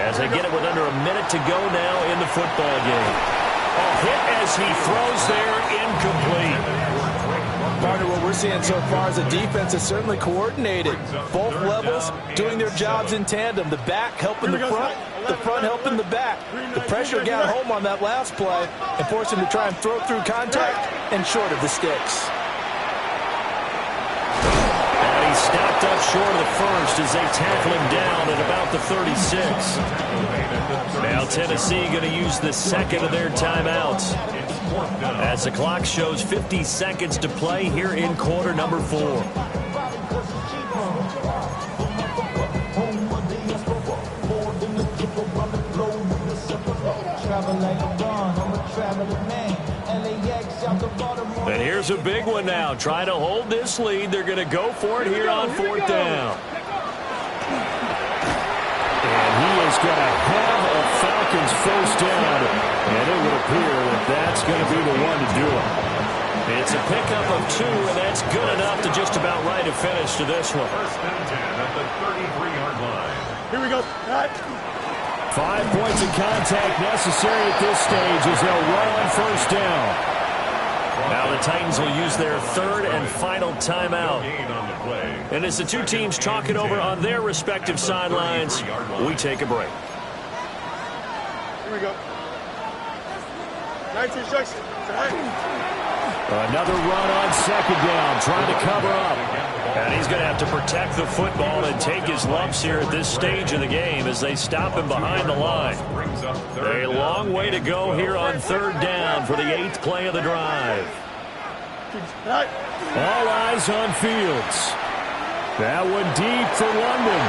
as they get it with under a minute to go now in the football game. A hit as he throws there, incomplete. Partner, what we're seeing so far is the defense is certainly coordinated. Both levels doing their jobs in tandem. The back helping the front helping the back. The pressure got home on that last play and forced him to try and throw through contact and short of the sticks. And he stopped up short of the first as they tackle him down at about the 36. Now Tennessee going to use the second of their timeouts as the clock shows 50 seconds to play here in quarter number 4. And here's a big one now. Trying to hold this lead. They're going to go for it here on 4th down. And he is going to have a Falcons first down. And it would appear that that's going to be the one to do it. It's a pickup of 2, and that's good enough to just about write a finish to this one. First and 10 at the 33-yard line. Here we go. 5 points of contact necessary at this stage as they'll run on first down. Now the Titans will use their 3rd and final timeout. Gain on the play. And as the two teams talk it over on their respective sidelines, we take a break. Here we go. Nice instruction. Another run on 2nd down, trying to cover up. And he's going to have to protect the football and take his lumps here at this stage of the game as they stop him behind the line. A long way to go here on third down for the 8th play of the drive. All eyes on Fields. That one deep for London.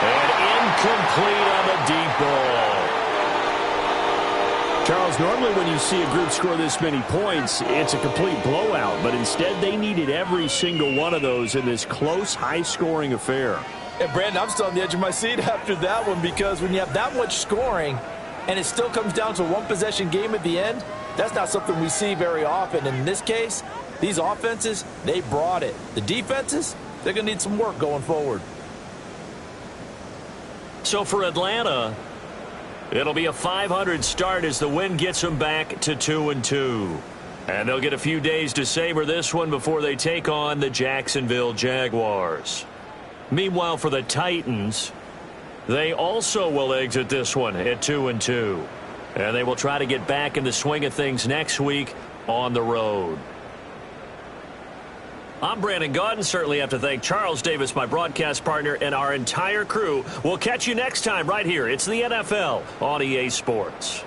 And incomplete on the deep ball. Charles, normally when you see a group score this many points, it's a complete blowout. But instead, they needed every single one of those in this close, high-scoring affair. And, Brandon, I'm still on the edge of my seat after that one because when you have that much scoring and it still comes down to a one-possession game at the end, that's not something we see very often. And in this case, these offenses, they brought it. The defenses, they're going to need some work going forward. So for Atlanta, it'll be a .500 start as the win gets them back to 2-2. And they'll get a few days to savor this one before they take on the Jacksonville Jaguars. Meanwhile, for the Titans, they also will exit this one at 2-2. And they will try to get back in the swing of things next week on the road. I'm Brandon Gaudin. Certainly have to thank Charles Davis, my broadcast partner, and our entire crew. We'll catch you next time right here. It's the NFL on EA Sports.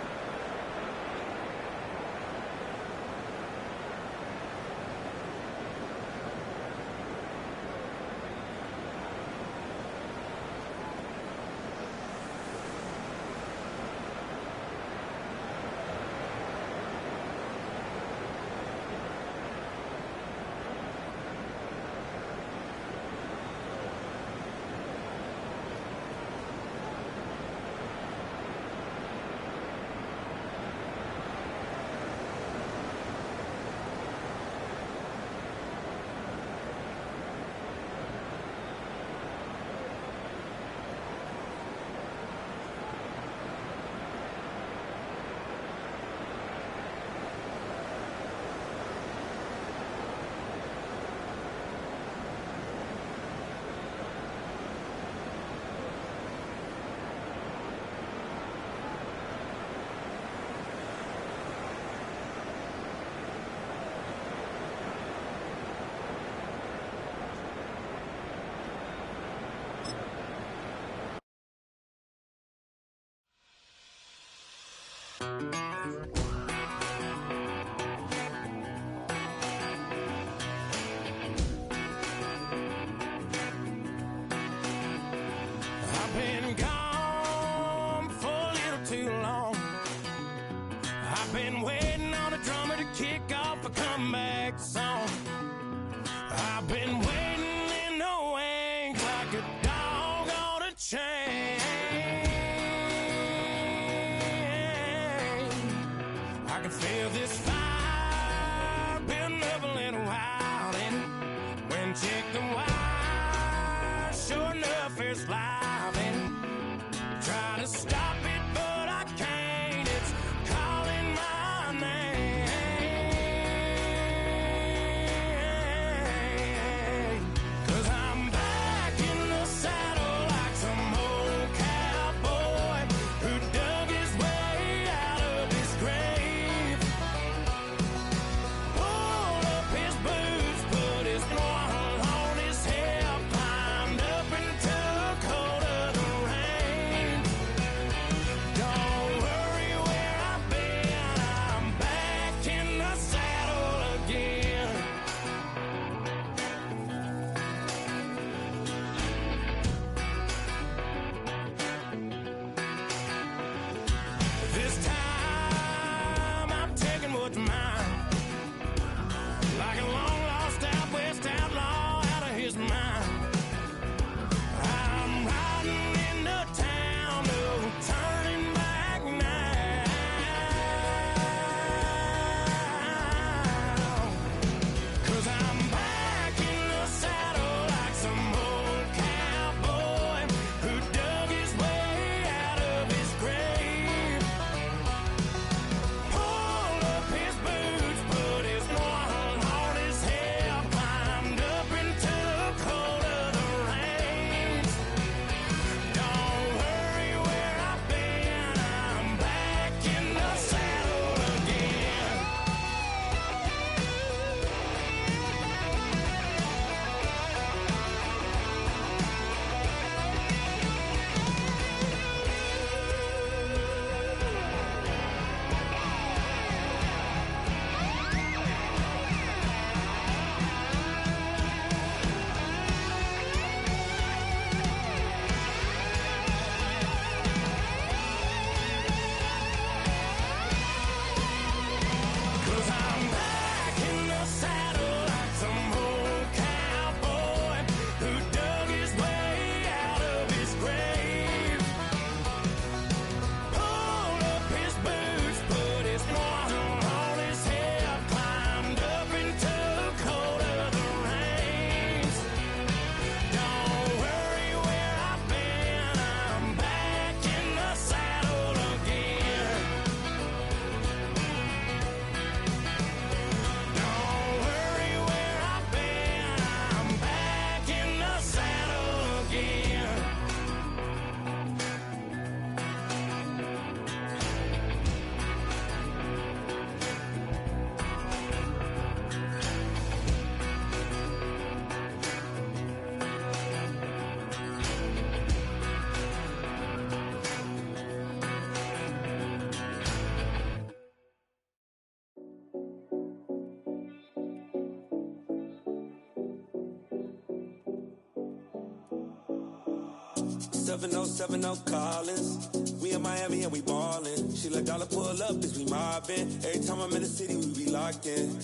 707 Collins. We in Miami and we ballin'. She let dollar pull up, bitch, we mobbin'. Every time I'm in the city, we be locked in.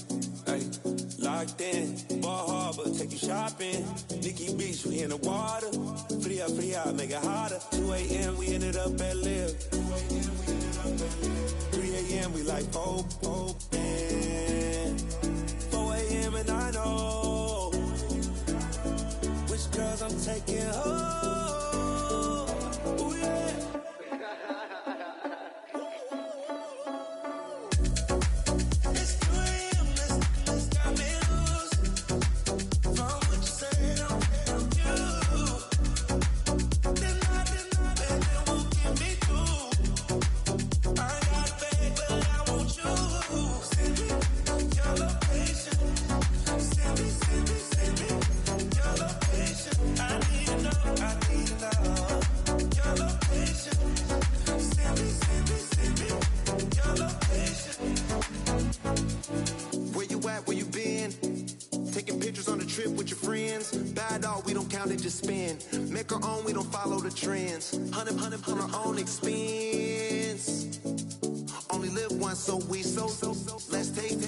Ay, locked in. Ball Harbor, take you shopping. Nikki Beach, we in the water. Free up, make it hotter. 2 a.m., we ended up at Live. 3 a.m., we like Pope, and 4 a.m. and I know which girls I'm taking home. Just spin, make our own, we don't follow the trends. 100 on our own expense. Only live once, so let's take,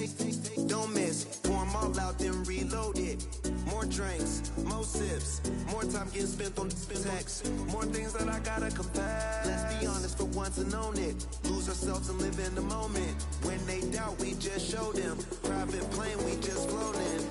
don't miss. Pour them all out, then reload it. More drinks, more sips, more time getting spent on text. More things that I gotta confess. Let's be honest for once and own it. Lose ourselves and live in the moment. When they doubt, we just show them. Private plane, we just floating.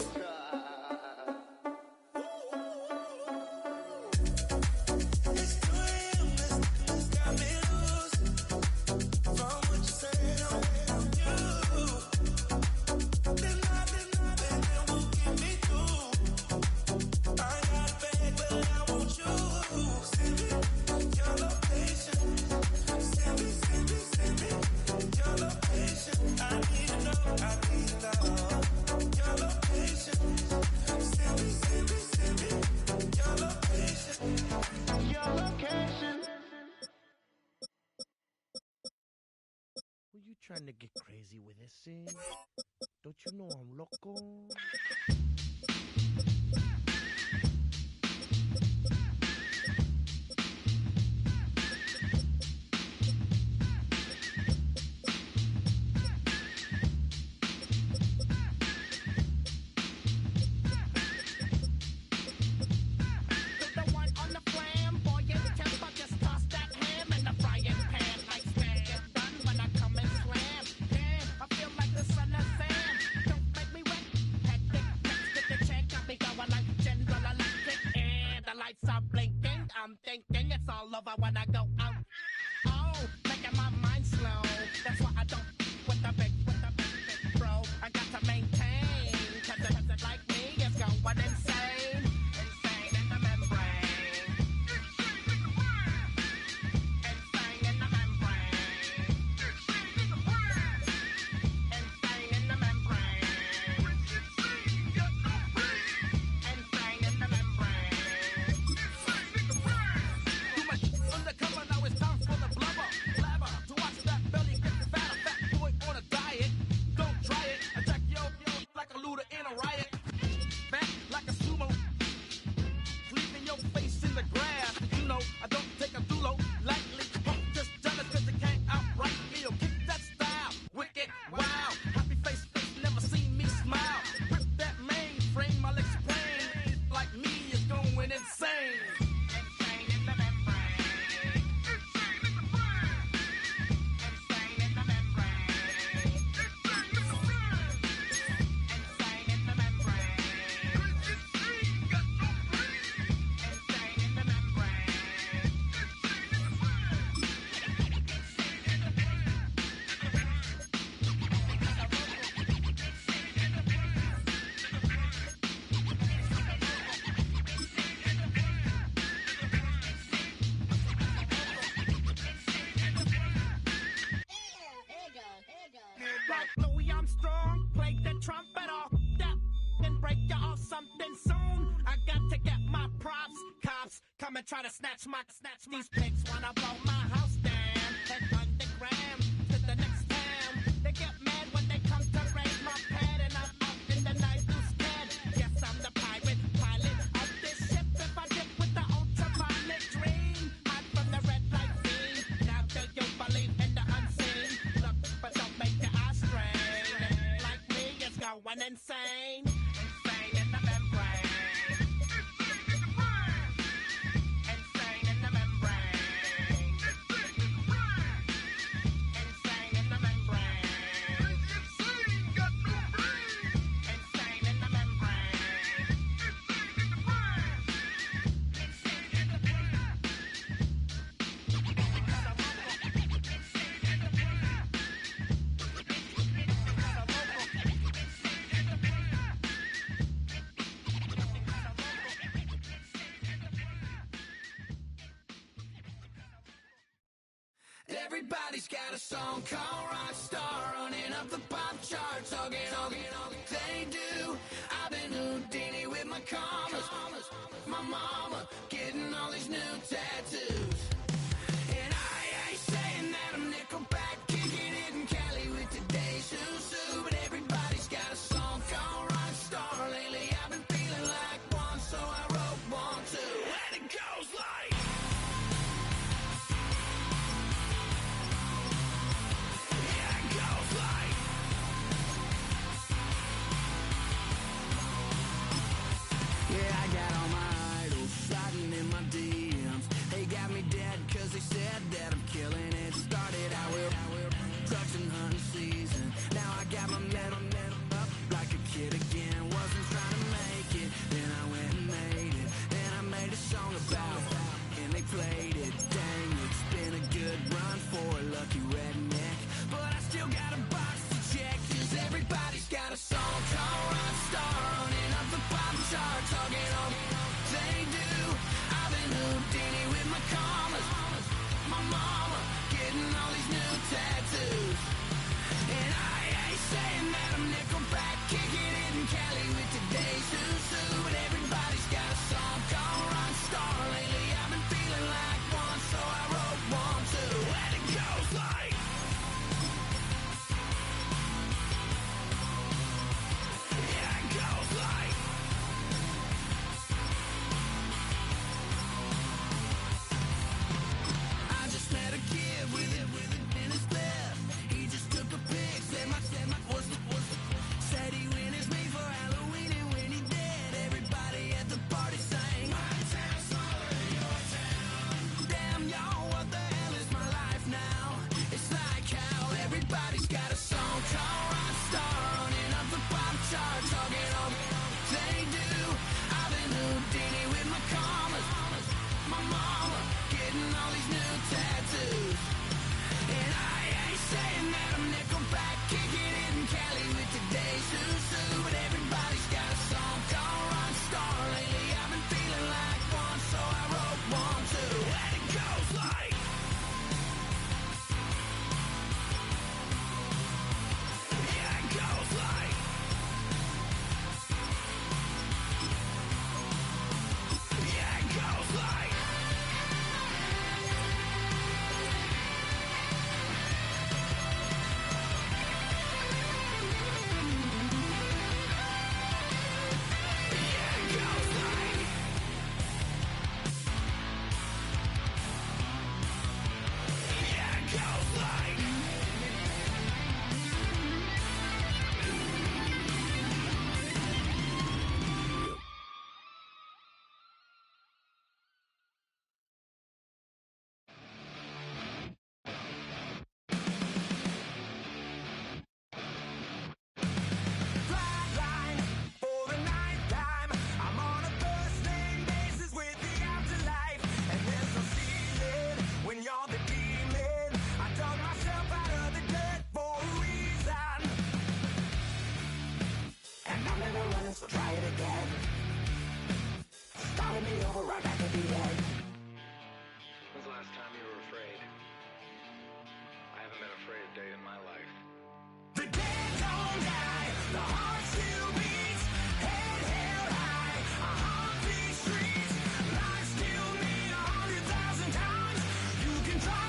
Trying to get crazy with this thing? Don't you know I'm loco? I'm thinking it's all over when I go out. Oh, making my mind slow. That's why I don't with the big bro. I got to maintain, cause it like me is going insane. Insane in the membrane. Insane in the membrane. Insane in the membrane. Insane in the membrane. Try to snatch these pigs wanna blow my house down. Head underground to the next town. They get mad when they come to raid my pad, and I'm out in the night too scared. Yes, I'm the pirate pilot of this ship. If I dip with the ultraviolet dream, Everybody's got a song called Rockstar, running up the pop charts, talking all they do. I've been Houdini with my commas, my mama getting all these new tattoos. And I ain't saying that I'm Nickelback, kicking it in Cali with today's Susu, but everybody's got a song called Rockstar. Lately I've been feeling like one, so I wrote one too. And it goes like, yeah, I got all my idols sliding in my DMs. They got me dead cause they said that I'm killing it. Started out with trucks and hunting season. Now I got my metal up like a kid again. Wasn't trying to make it, then I went and made it. Then I made a song about it, and they played it. Dang, it's been a good run for a lucky redneck, but I still got a box to check, cause everybody's got a song called Rockstar, running up the pop charts, talking all they do. I've been Houdini with my commas, my mama getting all these new tattoos. And I ain't saying that I'm Nickelback, kicking it in Cali with today's Susu, but everybody's got a song called Rockstar. Lately I've been feeling like one, so I wrote one too. And it goes like, yeah, it goes like, I just met a kid with it in his bed. He just took a pic, said my said he witnessed me for Halloween, and when he did, everybody at the party sang, my town's smaller than your town. Damn, y'all, what the hell is my life now? It's like how everybody's got a song called Rockstar, running up the pop chart, talking all they do. I've been Houdini with my commas, my mama getting all these new tattoos. And I ain't saying that I'm Nickelback, kicking it in Cali with today's Susu, but everybody's got a song called Rockstar. Lately I've been feeling like one, so I wrote one too. And it goes like, yeah, it goes like, yeah, it goes like, flatline for the ninth time. I'm on a first-name basis with the afterlife, and there's no ceiling when you're the demon. I dug myself out of the dirt for a reason, and I'm never running, so try it again. Starting me over right back at the end. When's the last time you were afraid? I haven't been afraid a day in my life. The dead don't die, the heart still beats, head held high, I haunt these streets, lies killed me 100,000 times. You can try,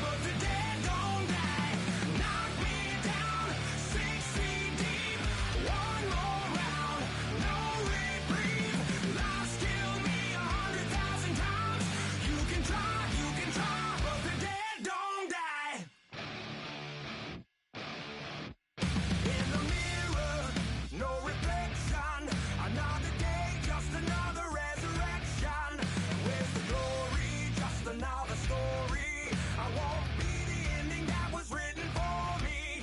but the dead don't die. Knock me down, 6 feet deep, one more round, no reprieve. Lies killed me 100,000 times. You can try, but the dead don't die. In the mirror, no reflection. Another day, just another resurrection. Where's the glory? Just another story. I won't be the ending that was written for me.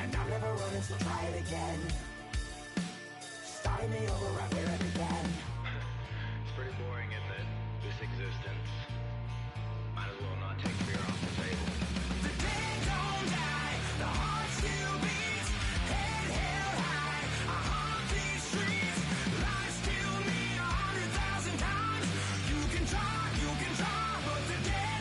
And I'm never running, so try it again. Starting me over right where I began. It's pretty boring, isn't it? This existence. Might as well not take fear off the table. The dead don't die, the heart still beats, head held high, I haunt these streets, lies kill me 100,000 times. You can try, but the dead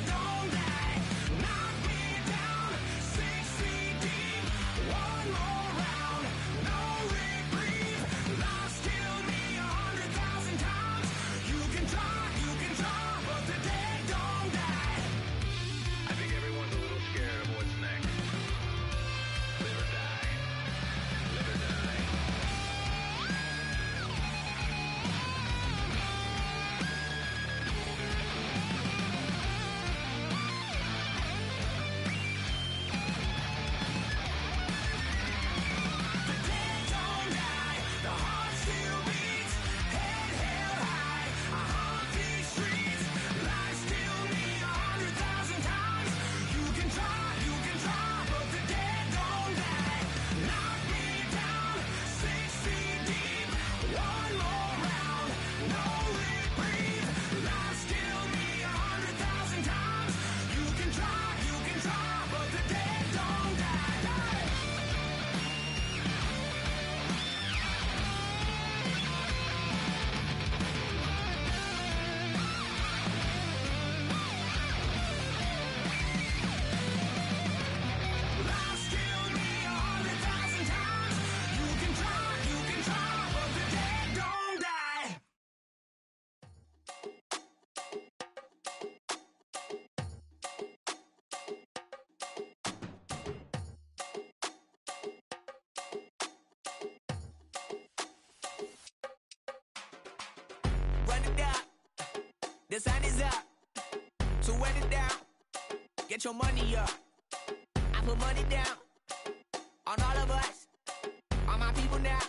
The sun is up, so wet it down. Get your money up. I put money down on all of us, on my people now,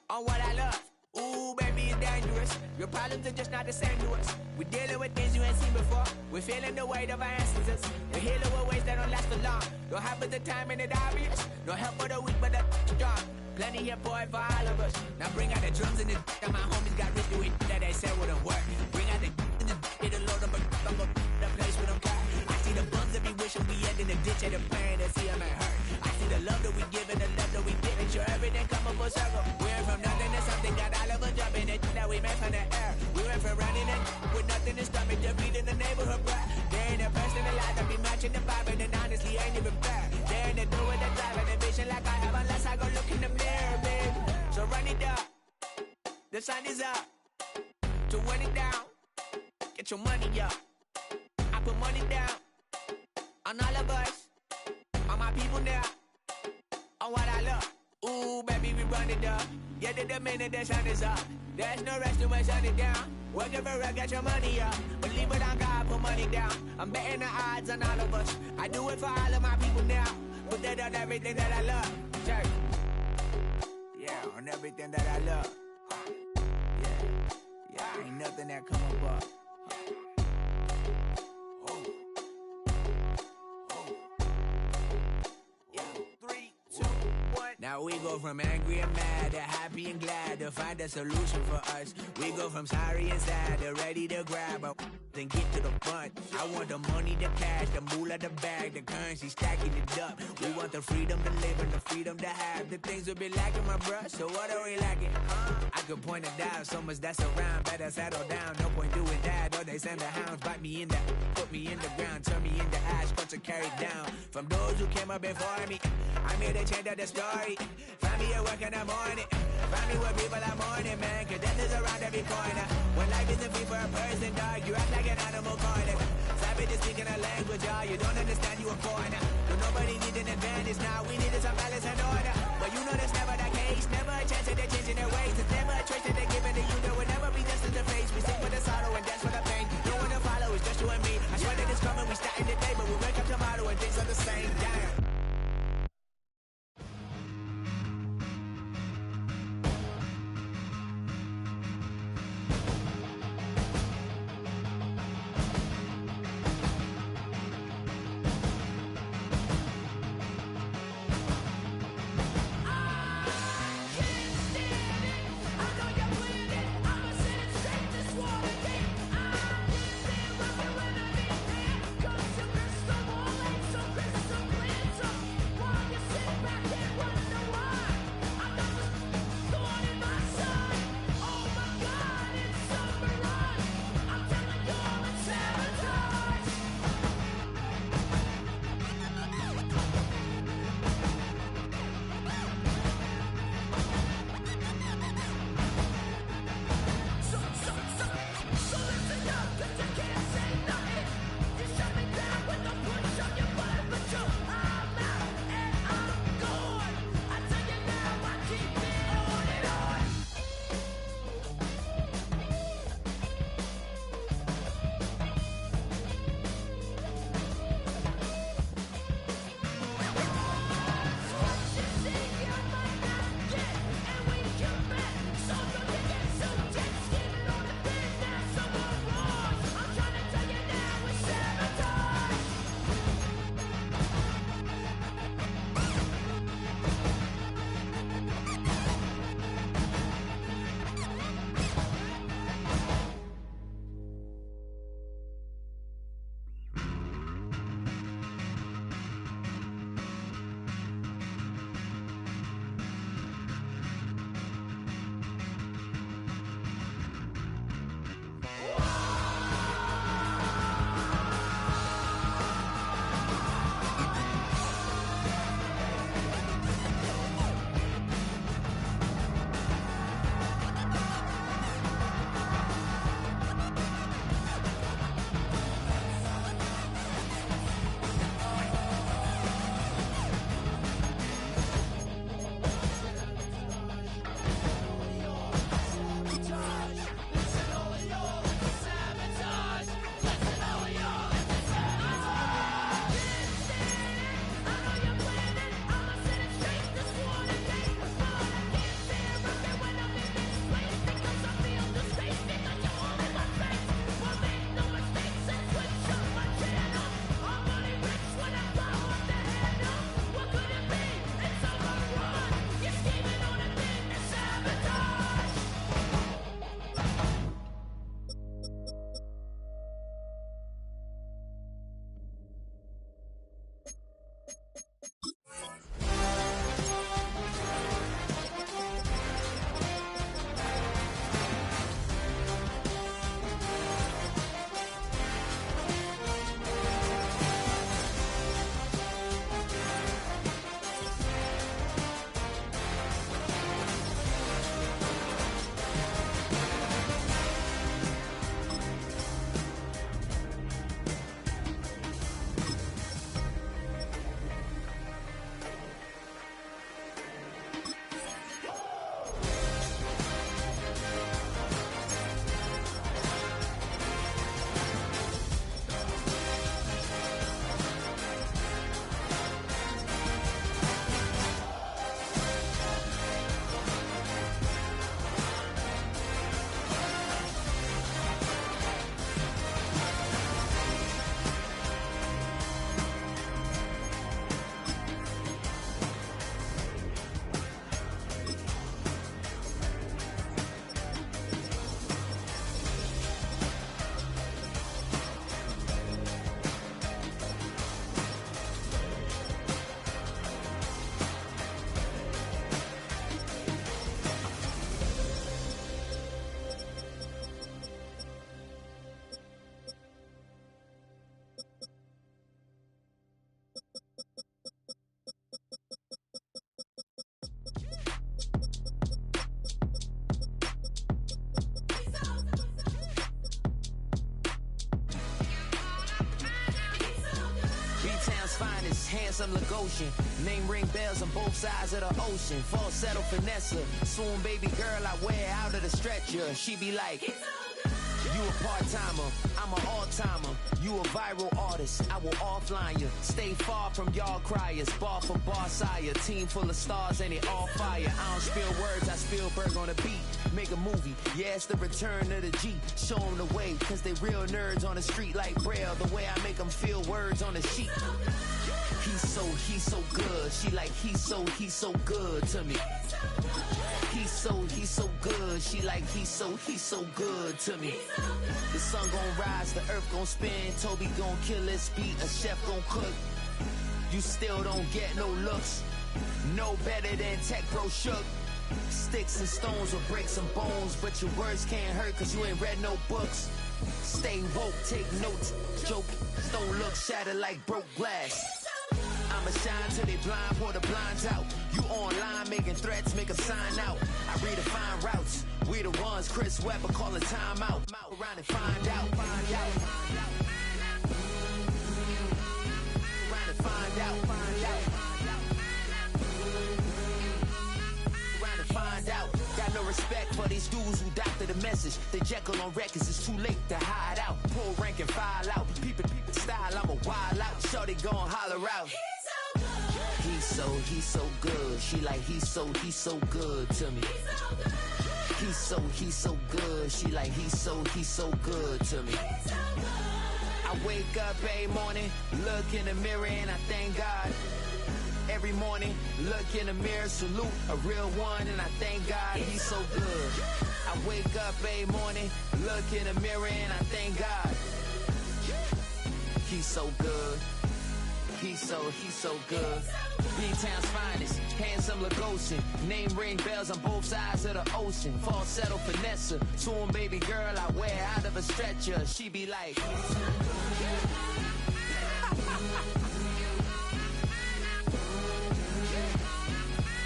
on what I love. Ooh, baby, it's dangerous. Your problems are just not the same to us. We're dealing with things you ain't seen before. We're feeling the weight of our ancestors. We're healing with ways that don't last for long. Don't have but the time and it obvious. No help for the weak, but the strong. Plenty here, boy, for all of us. Now bring out the drums and the and my homies got rich doing that they said wouldn't work. Bring out the and the it'll load them, but I'm gonna the place with them car. I see the bums that be wishing we end in the ditch and the pain that see them ain't hurt. I see the love that we give and the love that we give. Make sure everything come up full circle. We went from nothing to something, got all of us jumping it that we made from the air. We went from running and with nothing to stop it, just beat in the neighborhood, bruh. There ain't a person alive that be matching the vibe, and honestly ain't even fair. There ain't a do with the drive and the vision like I have unless I go look in the mirror, baby. So run it up, the sun is up, to run it down, get your money up. I put money down on all of us, on my people now, on what I love. Ooh, baby, we run it up. Get it the minute the sun is up. There's no rest to it, shut it down. Working for real, get your money up. Believe it on God, put money down. I'm betting the odds on all of us. I do it for all of my people now. Put that on everything that I love. Check. Yeah, on everything that I love. Yeah, ain't nothing that come above. Now we go from angry and mad to happy and glad to find a solution for us. We go from sorry and sad to ready to grab up and get to the front. I want the money, the cash, the moolah, the bag, the currency, stacking it up. We want the freedom to live and the freedom to have the things we'll be lacking, my bruh. So what are we lacking? I could point it out, so much that's around. Better settle down, no point doing that. Or they send the hounds, bite me in the, put me in the ground, turn me into ash, but to carry down. From those who came up before me, I'm here to change up the story. Find me at work in the morning. Find me where people are mourning, man. Cause death is around every corner. When life isn't free for a person, dog, you act like an animal corner. Savage is speaking a language, y'all. You don't understand, you a foreigner. But nobody needs an advantage now. We needed some balance and order. But you know that's never the case. Never a chance that they're changing their ways. There's never a choice that they're giving to you. There will never be justice to face. We sing for the sorrow and dance for the pain. No one to follow, it's just you and me. I swear that it's coming, we starting today. But we wake up tomorrow and things are the same. Damn. B-Town's finest, handsome Lagosian. Name ring bells on both sides of the ocean. Falsetto finesse, swoon baby girl I wear out of the stretcher. She be like, you a part-timer, I'm an all-timer. You a viral artist, I will offline you. Stay far from y'all criers, bar for bar sire. Team full of stars and it all fire. I don't spill words, I Spielberg on the beat. Make a movie, yeah, it's the return of the G. Show them the way, cause they real nerds on the street like Braille. The way I make them feel words on the sheet. He's so good. She like, he's so good to me. He's so good. She like, he's so good to me. The sun gon' rise, the earth gon' spin. Toby gon' kill this beat, a chef gon' cook. You still don't get no looks. No better than Tech Pro Shook. Sticks and stones will break some bones, but your words can't hurt cause you ain't read no books. Stay woke, take notes, joke. Don't look shattered like broke glass. I'ma shine till they blind, pour the blinds out. You online making threats, make them sign out. I redefine routes. We the ones Chris Webber calling time out. Around and find out. Around and find out. Around and find out. Got no respect for these dudes who doctor the message. They Jekyll on records, it's too late to hide out. Pull rank and file out. Peep it style, I'm a wild out. Shorty gon' holler out. He's so good. She like, he's so good to me. He's so good. She like, he's so good to me. I wake up every morning, look in the mirror and I thank God. Every morning, look in the mirror, salute a real one and I thank God he's so good. I wake up every morning, look in the mirror and I thank God. He's so good. He's so good. B-Town's finest, handsome Lagosian. Name ring bells on both sides of the ocean. Falsetto finesse, swoon baby girl I wear out of a stretcher. She be like,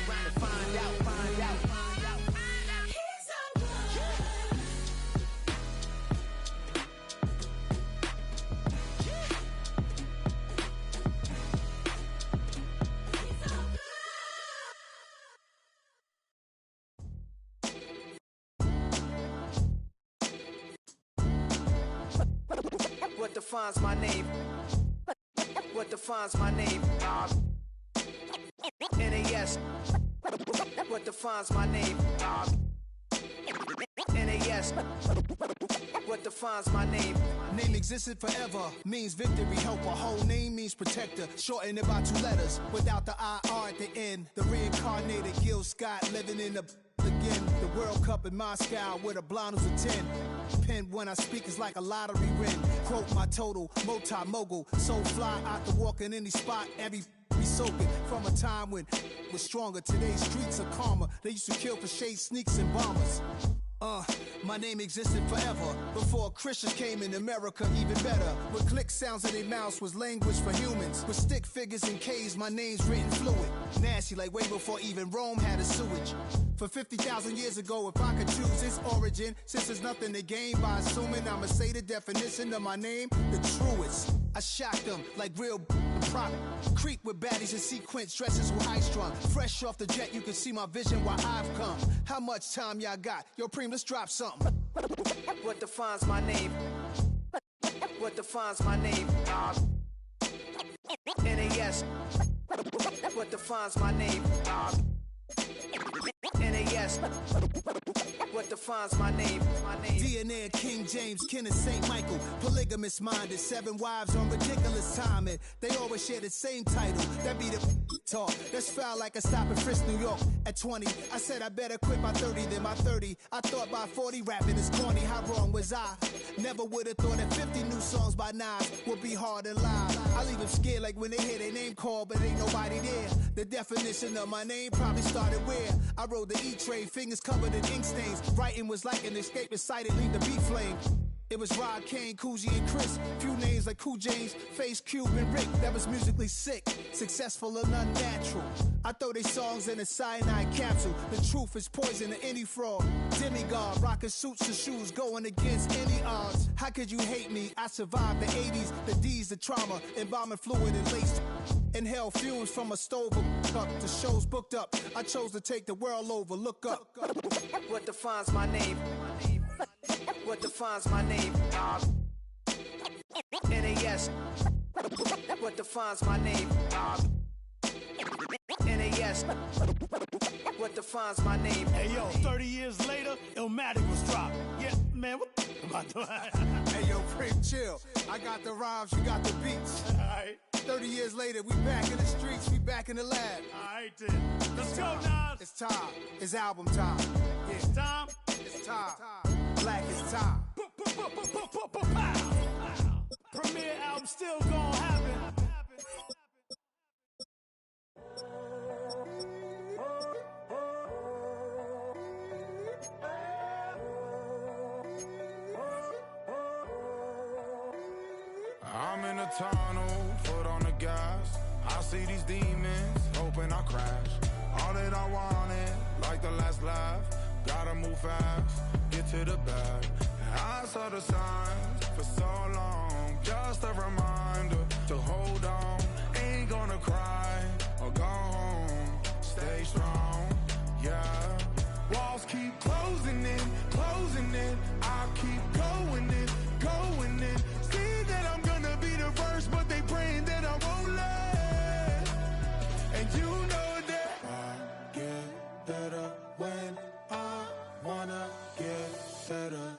trying to find out. What defines my name? What defines my name? NAS. What defines my name? NAS. What defines my name? Name existed forever, means victory, helper. Whole name means protector, shortened it by 2 letters, without the IR at the end. The reincarnated Gil Scott, living in the again. The World Cup in Moscow, where the blind was a 10. Pen when I speak is like a lottery win. Quote my total, multi-mogul, so fly out the walk in any spot, every be soaking from a time when was stronger. Today's streets are calmer. They used to kill for shade sneaks and bombers. My name existed forever before Christians came in America, even better. With click sounds in their mouths was language for humans. With stick figures and K's, my name's written fluid. Nasty like way before even Rome had a sewage. For 50,000 years ago, if I could choose its origin, since there's nothing to gain by assuming, I'ma say the definition of my name, the truest. I shocked them like real prop. Creep with baddies in sequence, dresses with high strung. Fresh off the jet, you can see my vision where I've come. How much time y'all got? Yo, Preem, let's drop something. What defines my name? What defines my name? NAS. What defines my name? NAS. What defines my name? DNA of King James, kin of St. Michael. Polygamous minded, 7 wives on ridiculous timing. They always share the same title. That be the talk. That's foul like a stop in Frisk, New York. At 20, I said I better quit by 30 than by 30. I thought by 40 rapping is corny. How wrong was I? Never would have thought that 50 new songs by Nas would be hard and live. I leave them scared like when they hear their name called, but ain't nobody there. The definition of my name probably started where I rode the E-train, fingers covered in ink stains. Writing was like an escape, excited, leave the beat flame. It was Rod, Kane, Coogee, and Chris. Few names like Cool James, Face, Cube, and Rick. That was musically sick, successful and unnatural. I throw they songs in a cyanide capsule. The truth is poison to any fraud. Demigod, rocking suits and shoes, going against any odds. How could you hate me? I survived the 80s, the D's, the trauma, embalming fluid and lace. Inhale fumes from a stove up. The show's booked up. I chose to take the world over. Look up. What defines my name? What defines my name? NAS. What defines my name? NAS. What defines my name? Hey yo, 30 years later, Illmatic was dropped. Yeah, man, what the am I doing? Hey yo, Prince, chill. I got the rhymes, you got the beats. Alright. 30 years later, we back in the streets, we back in the lab. Alright then. Let's go, Nas. It's time. It's album time. Yeah. It's time. It's time. Black is time. Premiere album still gonna happen. I'm in a tunnel, foot on the gas. I see these demons, hoping I crash. All that I wanted, like the last laugh. Gotta move fast, get to the bag. I saw the signs for so long. Just a reminder to hold on. Ain't gonna cry or go home. Stay strong, yeah. Walls keep closing in, closing in. I keep going in, going in. See that I'm gonna be the first, but they praying that I won't let. And you know that I get better when I wanna get better.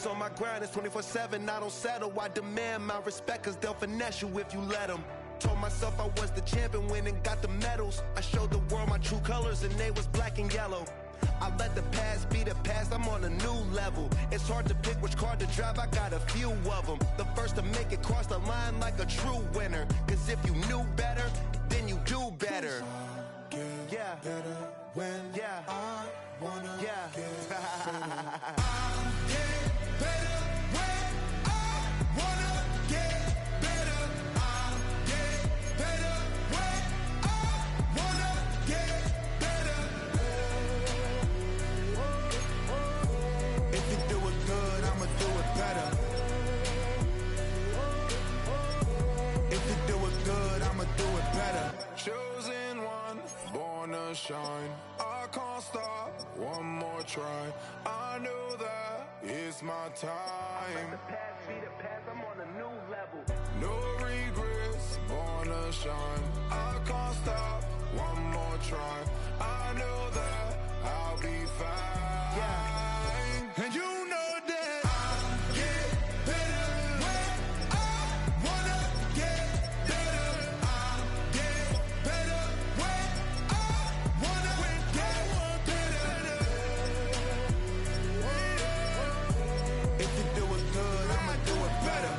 On my grind, it's 24/7, I don't settle. I demand my respect, cause they'll finesse you if you let them. Told myself I was the champion, went and got the medals. I showed the world my true colors and they was black and yellow. I let the past be the past, I'm on a new level. It's hard to pick which car to drive, I got a few of them. The first to make it cross the line like a true winner. Cause if you knew better, then you do better. Yeah, better when I wanna get better. Chosen one, born to shine. I can't stop, one more try. I know that it's my time. Let the past be the past, I'm on a new level. No regrets, born to shine. I can't stop, one more try. I know that I'll be fine. Yeah. And you know that I get better when I wanna get better. I get better when I wanna get better. if you do it good, I'ma do it better.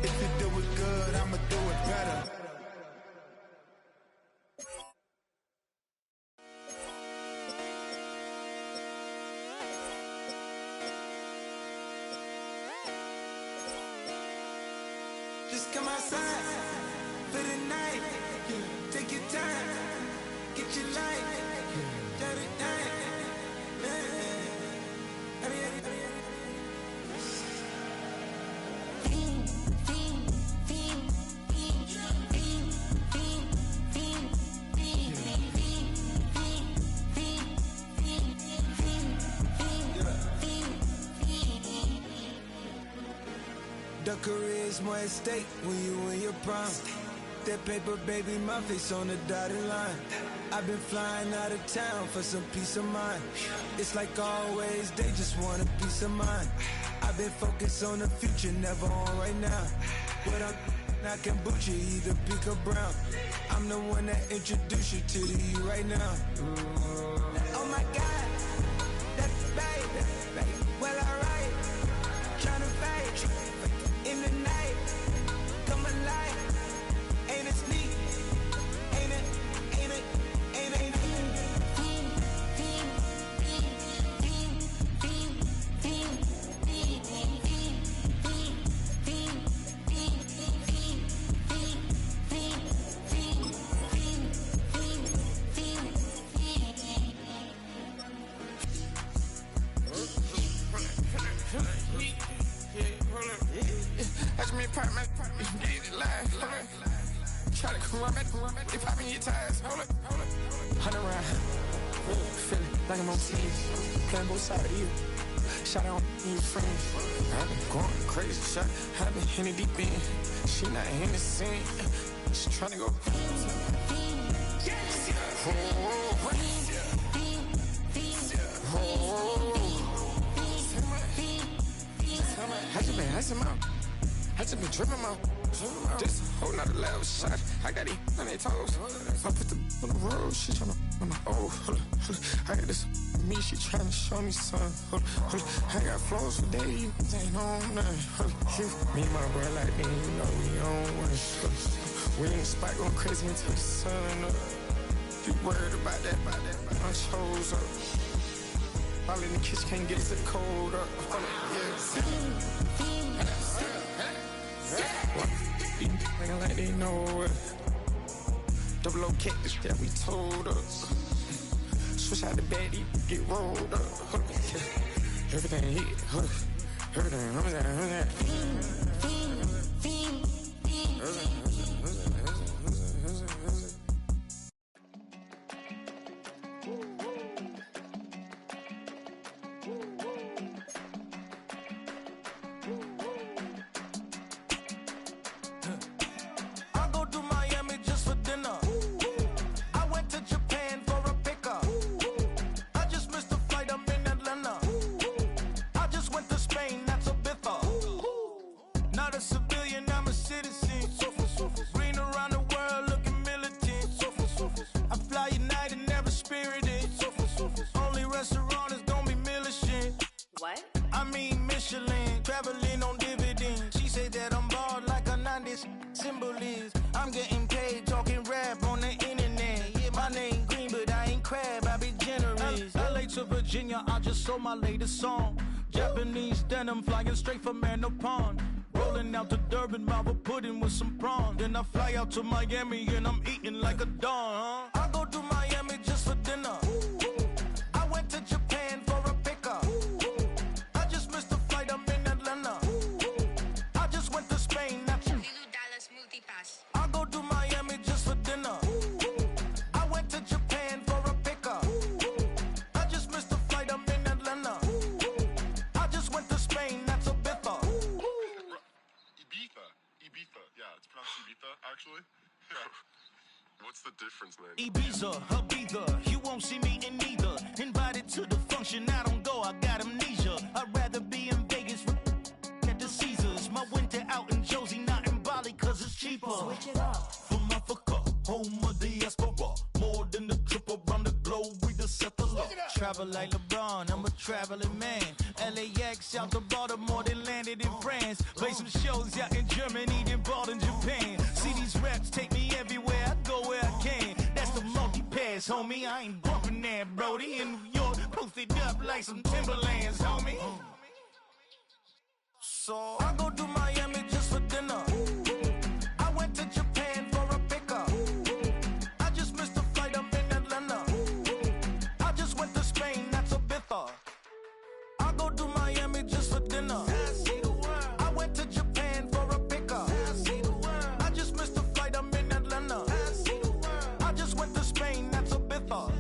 If you do it good, I'ma do it better. Just come outside for the night. Take your time, get your life. Dirty night. The career's more at stake when you in your prime. That paper, baby, my face on the dotted line. I've been flying out of town for some peace of mind. It's like always, they just want a peace of mind. I've been focused on the future, never on right now. But I'm not kombucha, either pink or brown. I'm the one that introduced you to the you right now. Oh my God, that's baby. Well, alright, tryna fight in the night. Come alive, ain't it sneak? Ain't it? That's me, part man. Get it live. Try to come around, they popping your tires. Hold it. 100 round. Feeling like I'm on TV. Playing both sides of you. Shout out to your friends. I've been going crazy. Shot. I've been hitting deep in. She not in the scene. She trying to go. I just been tripping out. This whole nother level shot. I got it on their toes. I put the on the road. She tryna. Oh, hold up. I got this. Me, she tryna show me something. Hold up. I got flows for days. Ain't on nothing. Me and my bro like me, you know we on one. We in the spot going crazy until the sun up. You worried about that? I chose up. All in the kitchen can't get to the cold up. Nigga like they know it. Double O cactus that we told us. Switch out the baddie, get rolled up. Everything hit, everything. I just sold my latest song. Japanese denim flying straight from Manapon. Rolling out to Durban, Marble pudding with some prawns. Then I fly out to Miami and I'm eating like a don. I go to Miami just for dinner. I went to Japan for a pickup. I just missed the flight, I'm in Atlanta. I just went to Spain, not you. I go to Miami just for dinner. I went to Japan for a pickup. Actually, what's the difference, man? Ibiza, Ibiza, you won't see me in neither. Invited to the function, I don't go, I got amnesia. I'd rather be in Vegas at the Caesars. My winter out in Josie, not in Bali, cause it's cheaper. Switch it up. From Africa, home of the diaspora. More than the trip around the globe, we the settler. Travel like LeBron, I'm a traveling man. LAX out to Baltimore, then landed in France. Play some shows out in Germany, then bought in Japan. See these raps take me everywhere, I go where I can. That's the multi-pass, homie, I ain't bumping that, Brody. In New York, posted up like some Timberlands, homie. So I go to Miami just for dinner. I went to Japan for a pickup. I just missed the flight, I'm in Atlanta. I just went to Spain, that's a bither. I go to Miami just for dinner. I went to Japan for a pickup. I just missed the flight, I'm in Atlanta. I just went to Spain, that's a bither.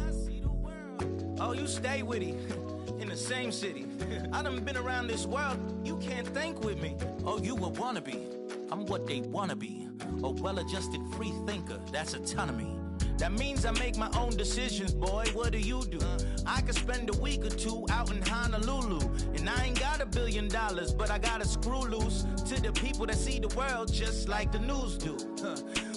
Oh, you stay with it. In the same city. I done been around this world, you can't think with me. Oh, you a wannabe, I'm what they wanna be. A well-adjusted free thinker, that's autonomy. That means I make my own decisions, boy. What do? I could spend a week or two out in Honolulu, and I ain't got $1 billion, but I got a screw loose to the people that see the world just like the news do.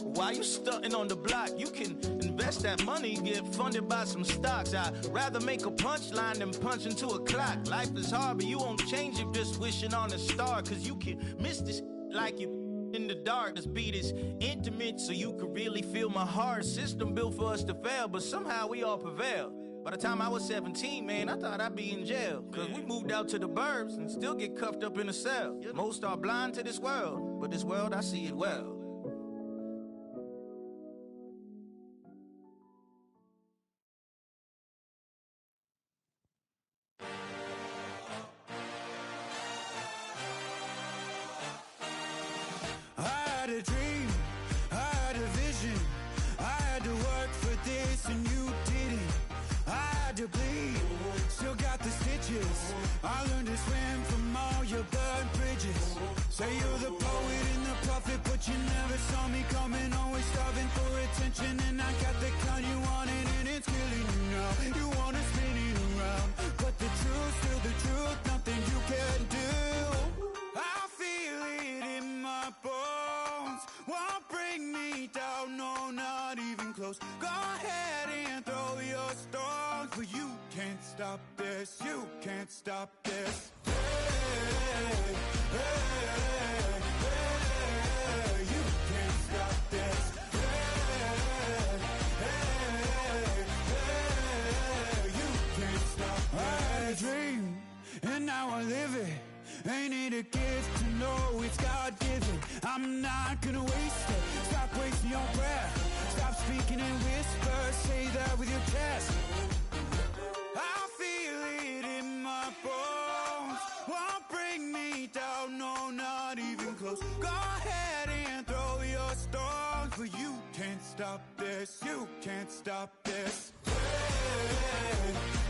While you stunting on the block, you can invest that money, get funded by some stocks. I'd rather make a punchline than punch into a clock. Life is hard, but you won't change it just wishing on a star, cause you can miss this like you in the dark. This beat is intimate, so you can really feel my heart. System built for us to fail, but somehow we all prevail. By the time I was 17, man, I thought I'd be in jail. Cause we moved out to the burbs and still get cuffed up in a cell. Most are blind to this world, but this world, I see it well. I learned to swim from all your burnt bridges. Say you're the poet and the prophet, but you never saw me coming. Always starving for attention, and I got the kind you wanted, and it's killing you now. You wanna spin it around, but the truth's still the truth. Nothing you can do. I feel it in my bones. Won't bring me down, no, not even close. Go ahead and throw your stones, but you can't stop this. You can't stop this. Hey, hey, hey, you can't stop this. Hey, hey, hey, you can't stop this. I had a dream, and now I live it. Ain't it a gift to know it's God-given? I'm not gonna waste it. Stop wasting your breath. Stop speaking in whispers. Say that with your chest. I feel it in my bones. Won't bring me down, no, not even close. Go ahead and throw your stones, but you can't stop this. You can't stop this. Hey,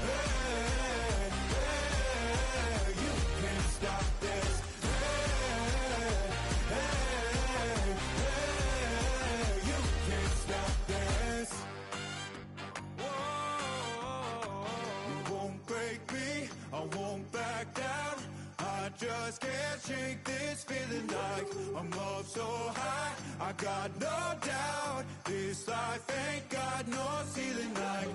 hey, hey, you can't stop this. Hey, hey, hey, you can't stop this. You won't break me, I won't back down. I just can't shake this feeling like I'm up so high. I got no doubt, this life ain't got no ceiling like. You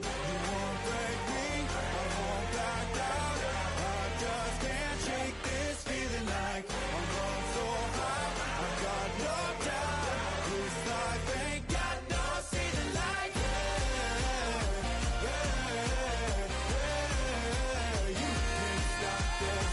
won't break me, I won't back down. I just can't shake this feeling like I'm up so high. I got no doubt, this life ain't got no ceiling like. You can't stop this.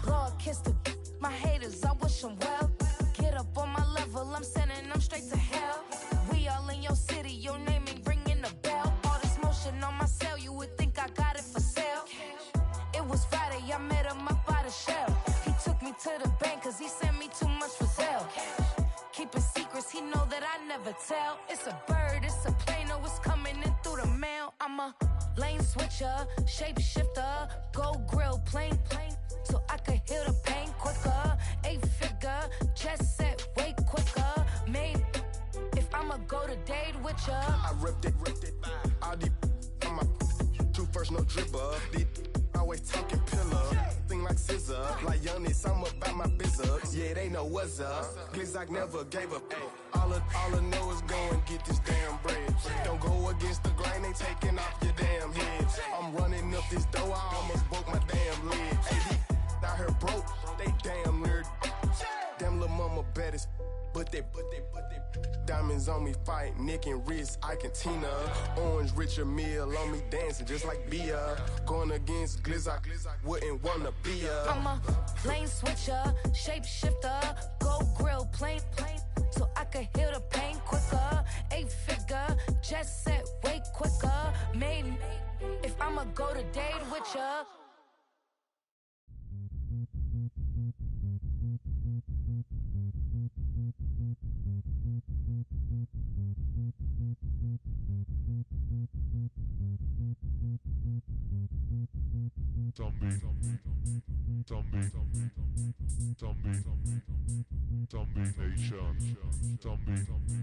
Lord, kiss the my haters, I wish them well. Get up on my level, I'm sending them straight to hell. We all in your city, your name ain't ringing a bell. All this motion on my cell, you would think I got it for sale. It was Friday, I met him up by the shell. He took me to the bank, cause he sent me too much for sale. Keeping secrets, he know that I never tell. It's a bird, it's a plane, oh, it's coming in through the mail. I'm a lane switcher, shapeshifter, go grill, plane, so I could heal the pain quicker. 8-figure, just set way quicker. Maybe if I'ma go to date with ya. I ripped it, all these on my true first, no dribble. These always talking pillar, thing like scissor, like Giannis, I'm about my business. Yeah, they know what's up. Glizak never gave up. All I know is go and get this damn bread. Don't go against the grain, they taking off your damn head. I'm running up this door, I almost broke my damn leg. Hey, out here broke, they damn nerd. Damn little mama bet but they diamonds on saw me fight Nick and Riz, Ike and Tina. Orange Richard Mill on me dancing just like Bia. Going against Glizz, I wouldn't wanna be a. I'm a lane switcher, shapeshifter, go grill, plain, so I could heal the pain quicker. 8-figure, jet set way quicker. Made if I'ma go to date with ya. Zombie Nation. Zombie Nation.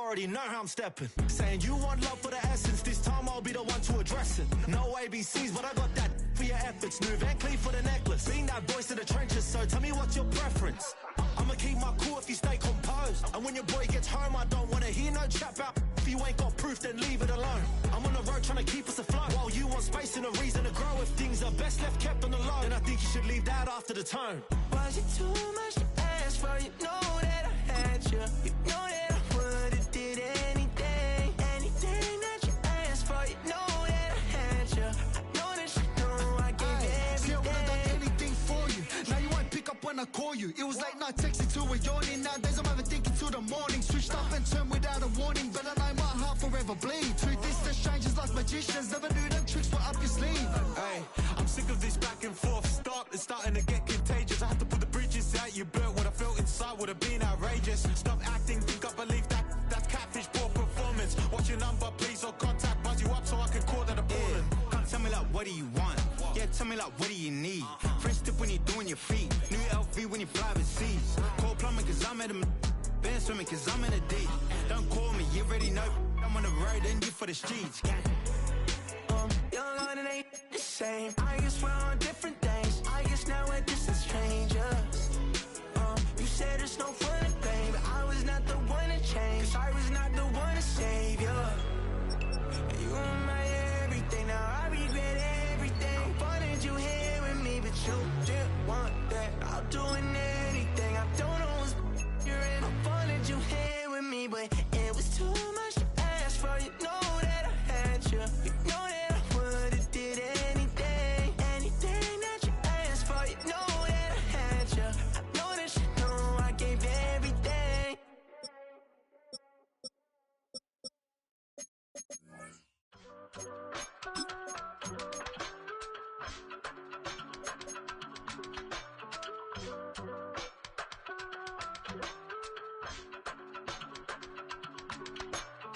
already know how I'm stepping. Saying you want love for the essence, this time I'll be the one to address it. No ABCs, but I got that for your efforts. New Van Cleef for the necklace. Being that voice in the trenches, so tell me what's your preference. I'ma keep my cool if you stay composed. And when your boy gets home, I don't wanna hear no chat about. If you ain't got proof, then leave it alone. I'm on the road trying to keep us afloat. While you want space and a reason to grow. If things are best left kept on the low, then I think you should leave that after the tone. Was it too much to ask for? You know that I had you. You know that I would've did anything. Anything that you asked for. You know that I had you. I know that you know I gave you everything. See, I would've done anything for you. Now you won't pick up when I call you. It was late night texting to a yawning. Nowadays I'm overthinking till the morning. Switched up and turned without a warning. But I know my heart forever bleed. Two distant strangers like magicians. Never knew them tricks were up your sleeve. Hey, I'm sick of this back and forth. It's starting to get contagious. I have to put the bridges out you built. What I felt inside would have been outrageous. Stop acting, think I believe that's catfish, poor performance. What's your number, please, or contact, buzz you up so I can call that appalling. Come tell me like, what do you want? Yeah, tell me like, what do you need? French tip when you're doing your feet. New LV when you fly overseas. Call plumbing cause I'm at a been swimming cause I'm in a deep. Don't call me, you already know. I'm on the road and you for the streets. Young on it ain't the same. I guess we're on different things. I guess now we're distant strangers. You said it's no fun to blame, but I was not the one to change. 'Cause I was not the one to save you. You were my everything. Now I regret everything. I wanted you here with me, but you didn't want that. I'll do anything. I don't know what's you're in. I wanted you here with me, but it was too much to ask for. You know that I had you. You know that.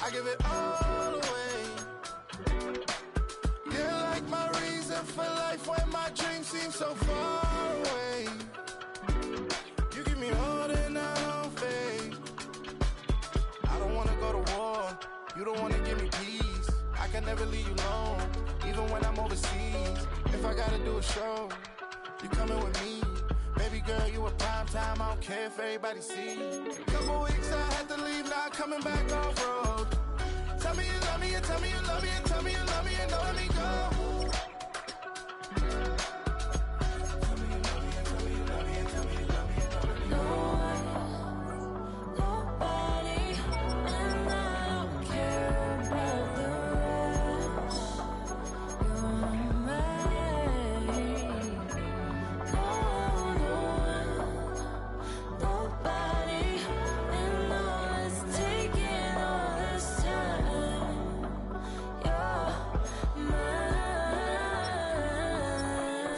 I give it all away. You're like my reason for life when my dreams seem so far away. You give me more than I don't fade. I don't wanna go to war. You don't wanna give me peace. I can never leave you alone, even when I'm overseas. If I gotta do a show, you coming with me. Baby girl, you a prime time. I don't care if everybody sees. Couple weeks I had to leave, now coming back off road. Tell me you love me, and tell me you love me, and tell me you love me, and don't let me go. Tell me you love me, and tell me you love me, and tell me you love me, and don't let me go. Nobody, and I don't care about the rest. You're mine. Nobody, and all it's taking all this time. You're mine.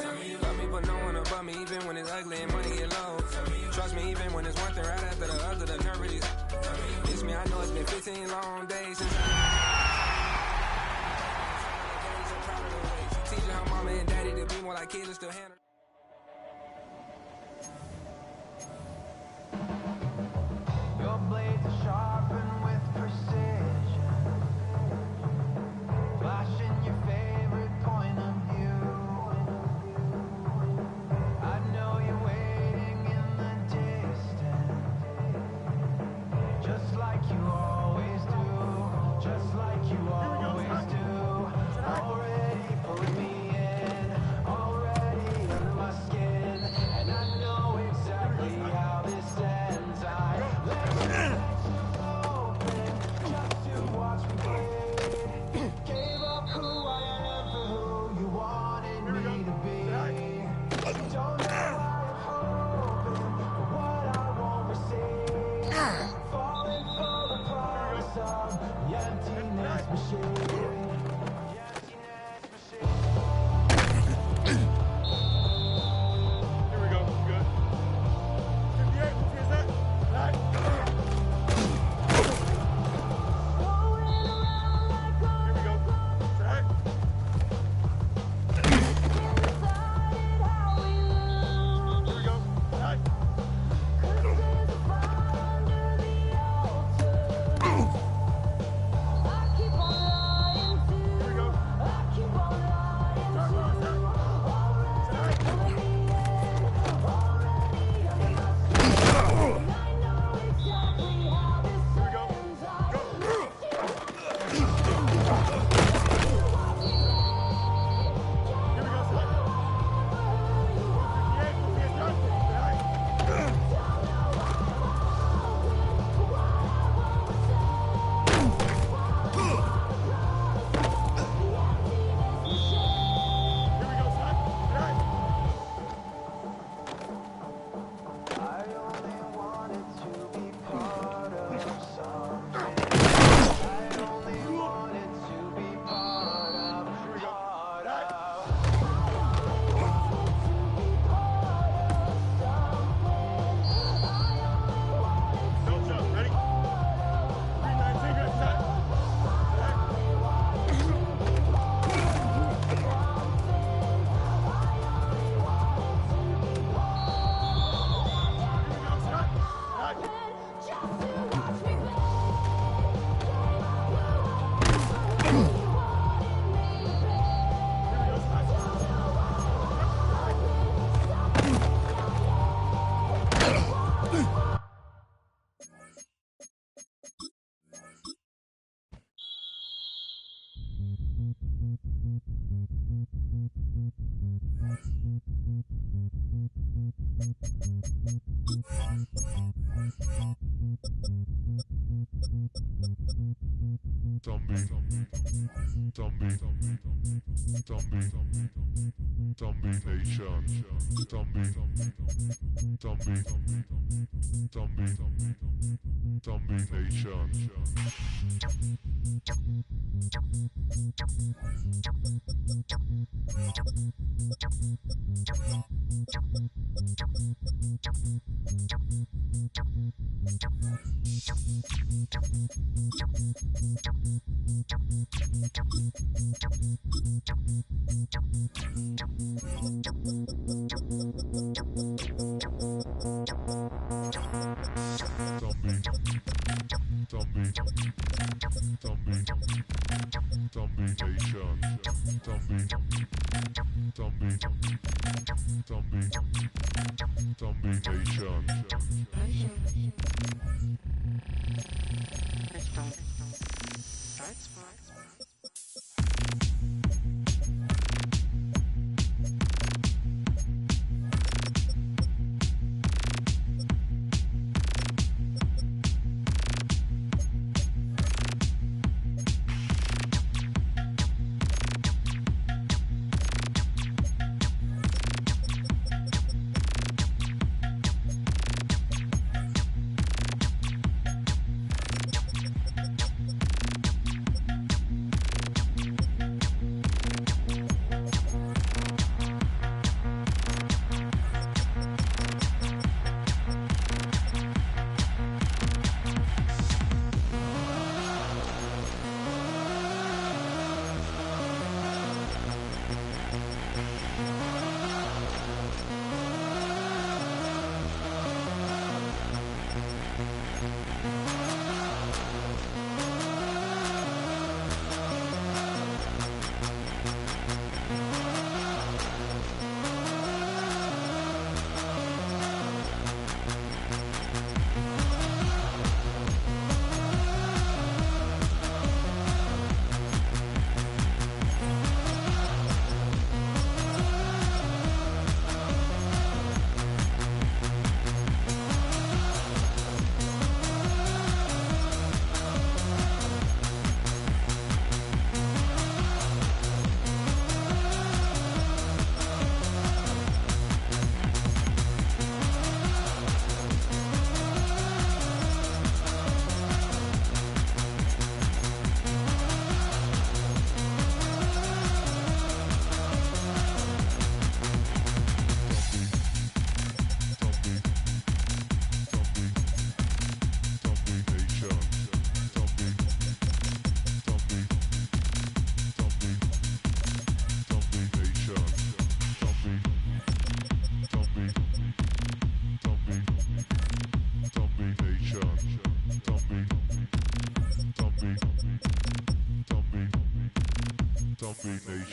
Tell me you love me, but no one above me, even when it's ugly and money get low. Trust me, even when it's one thing right after the other, the nerve really. It's me, I know it's been 15 long days since teaching her mama and daddy to be more like kids and still handle. Your blades are sharpened with precision, flashing your favorite point of view. I know you're waiting in the distance, just like you always do, just like you always do. Already put me in, already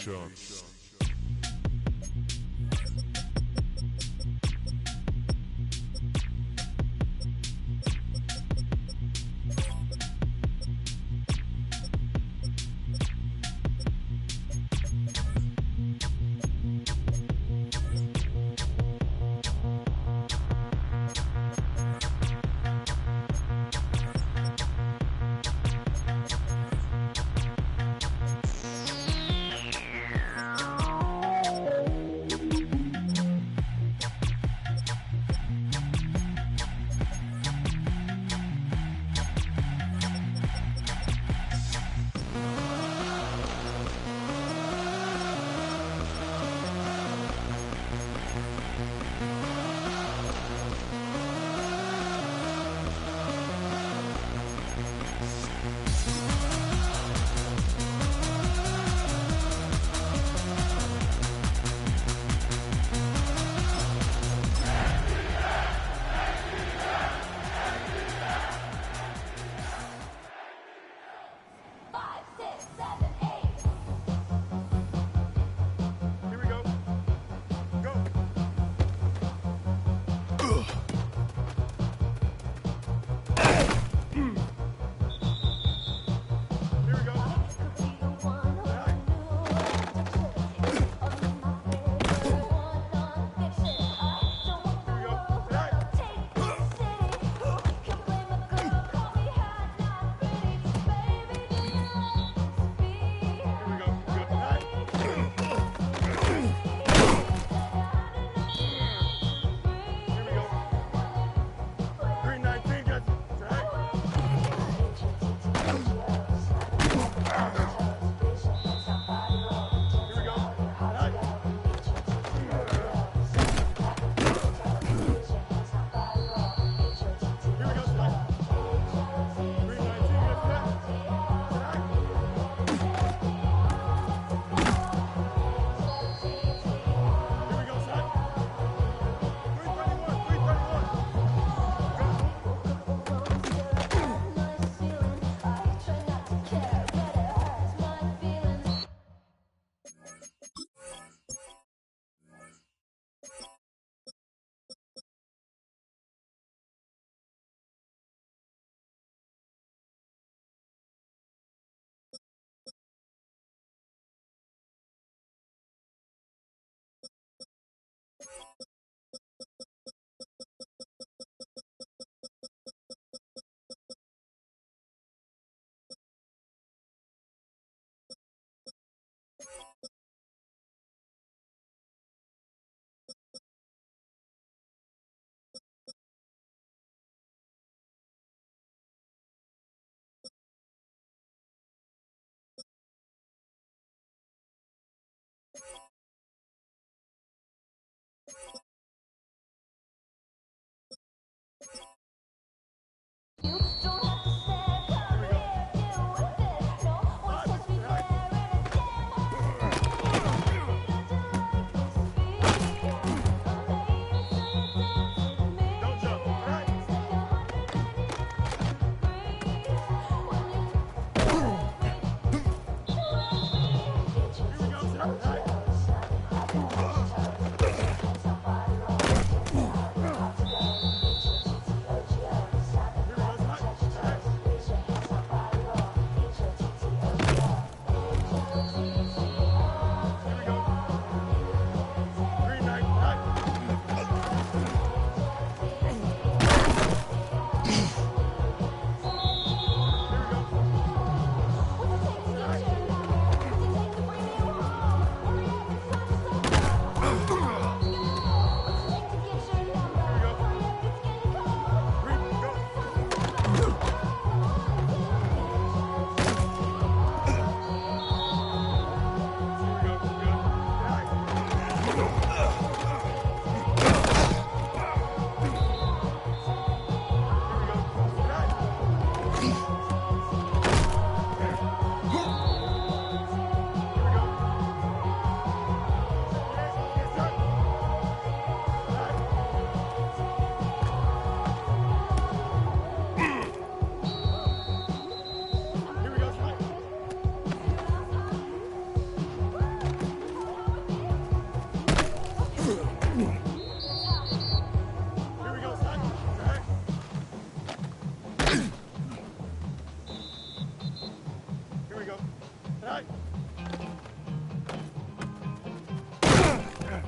Nation.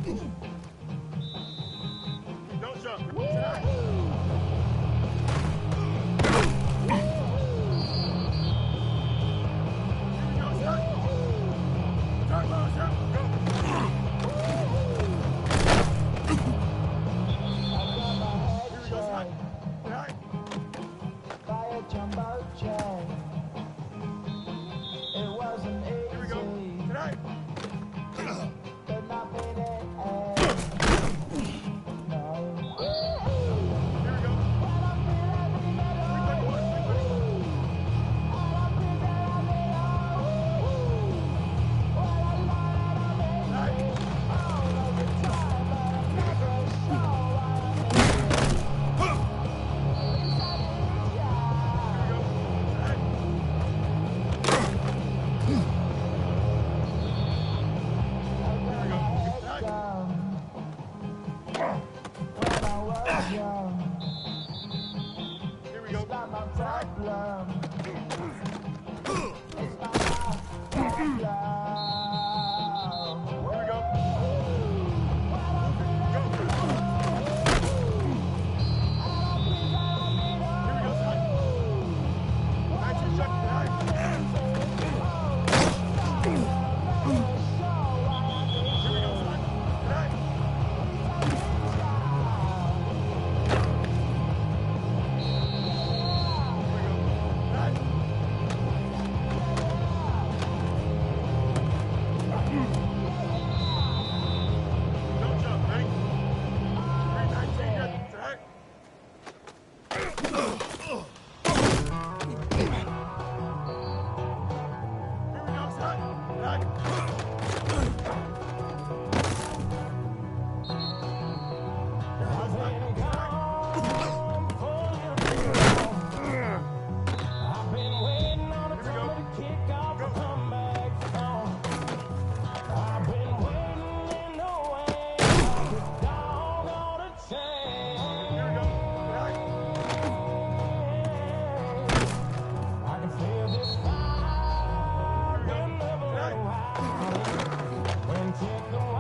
Don't jump. Take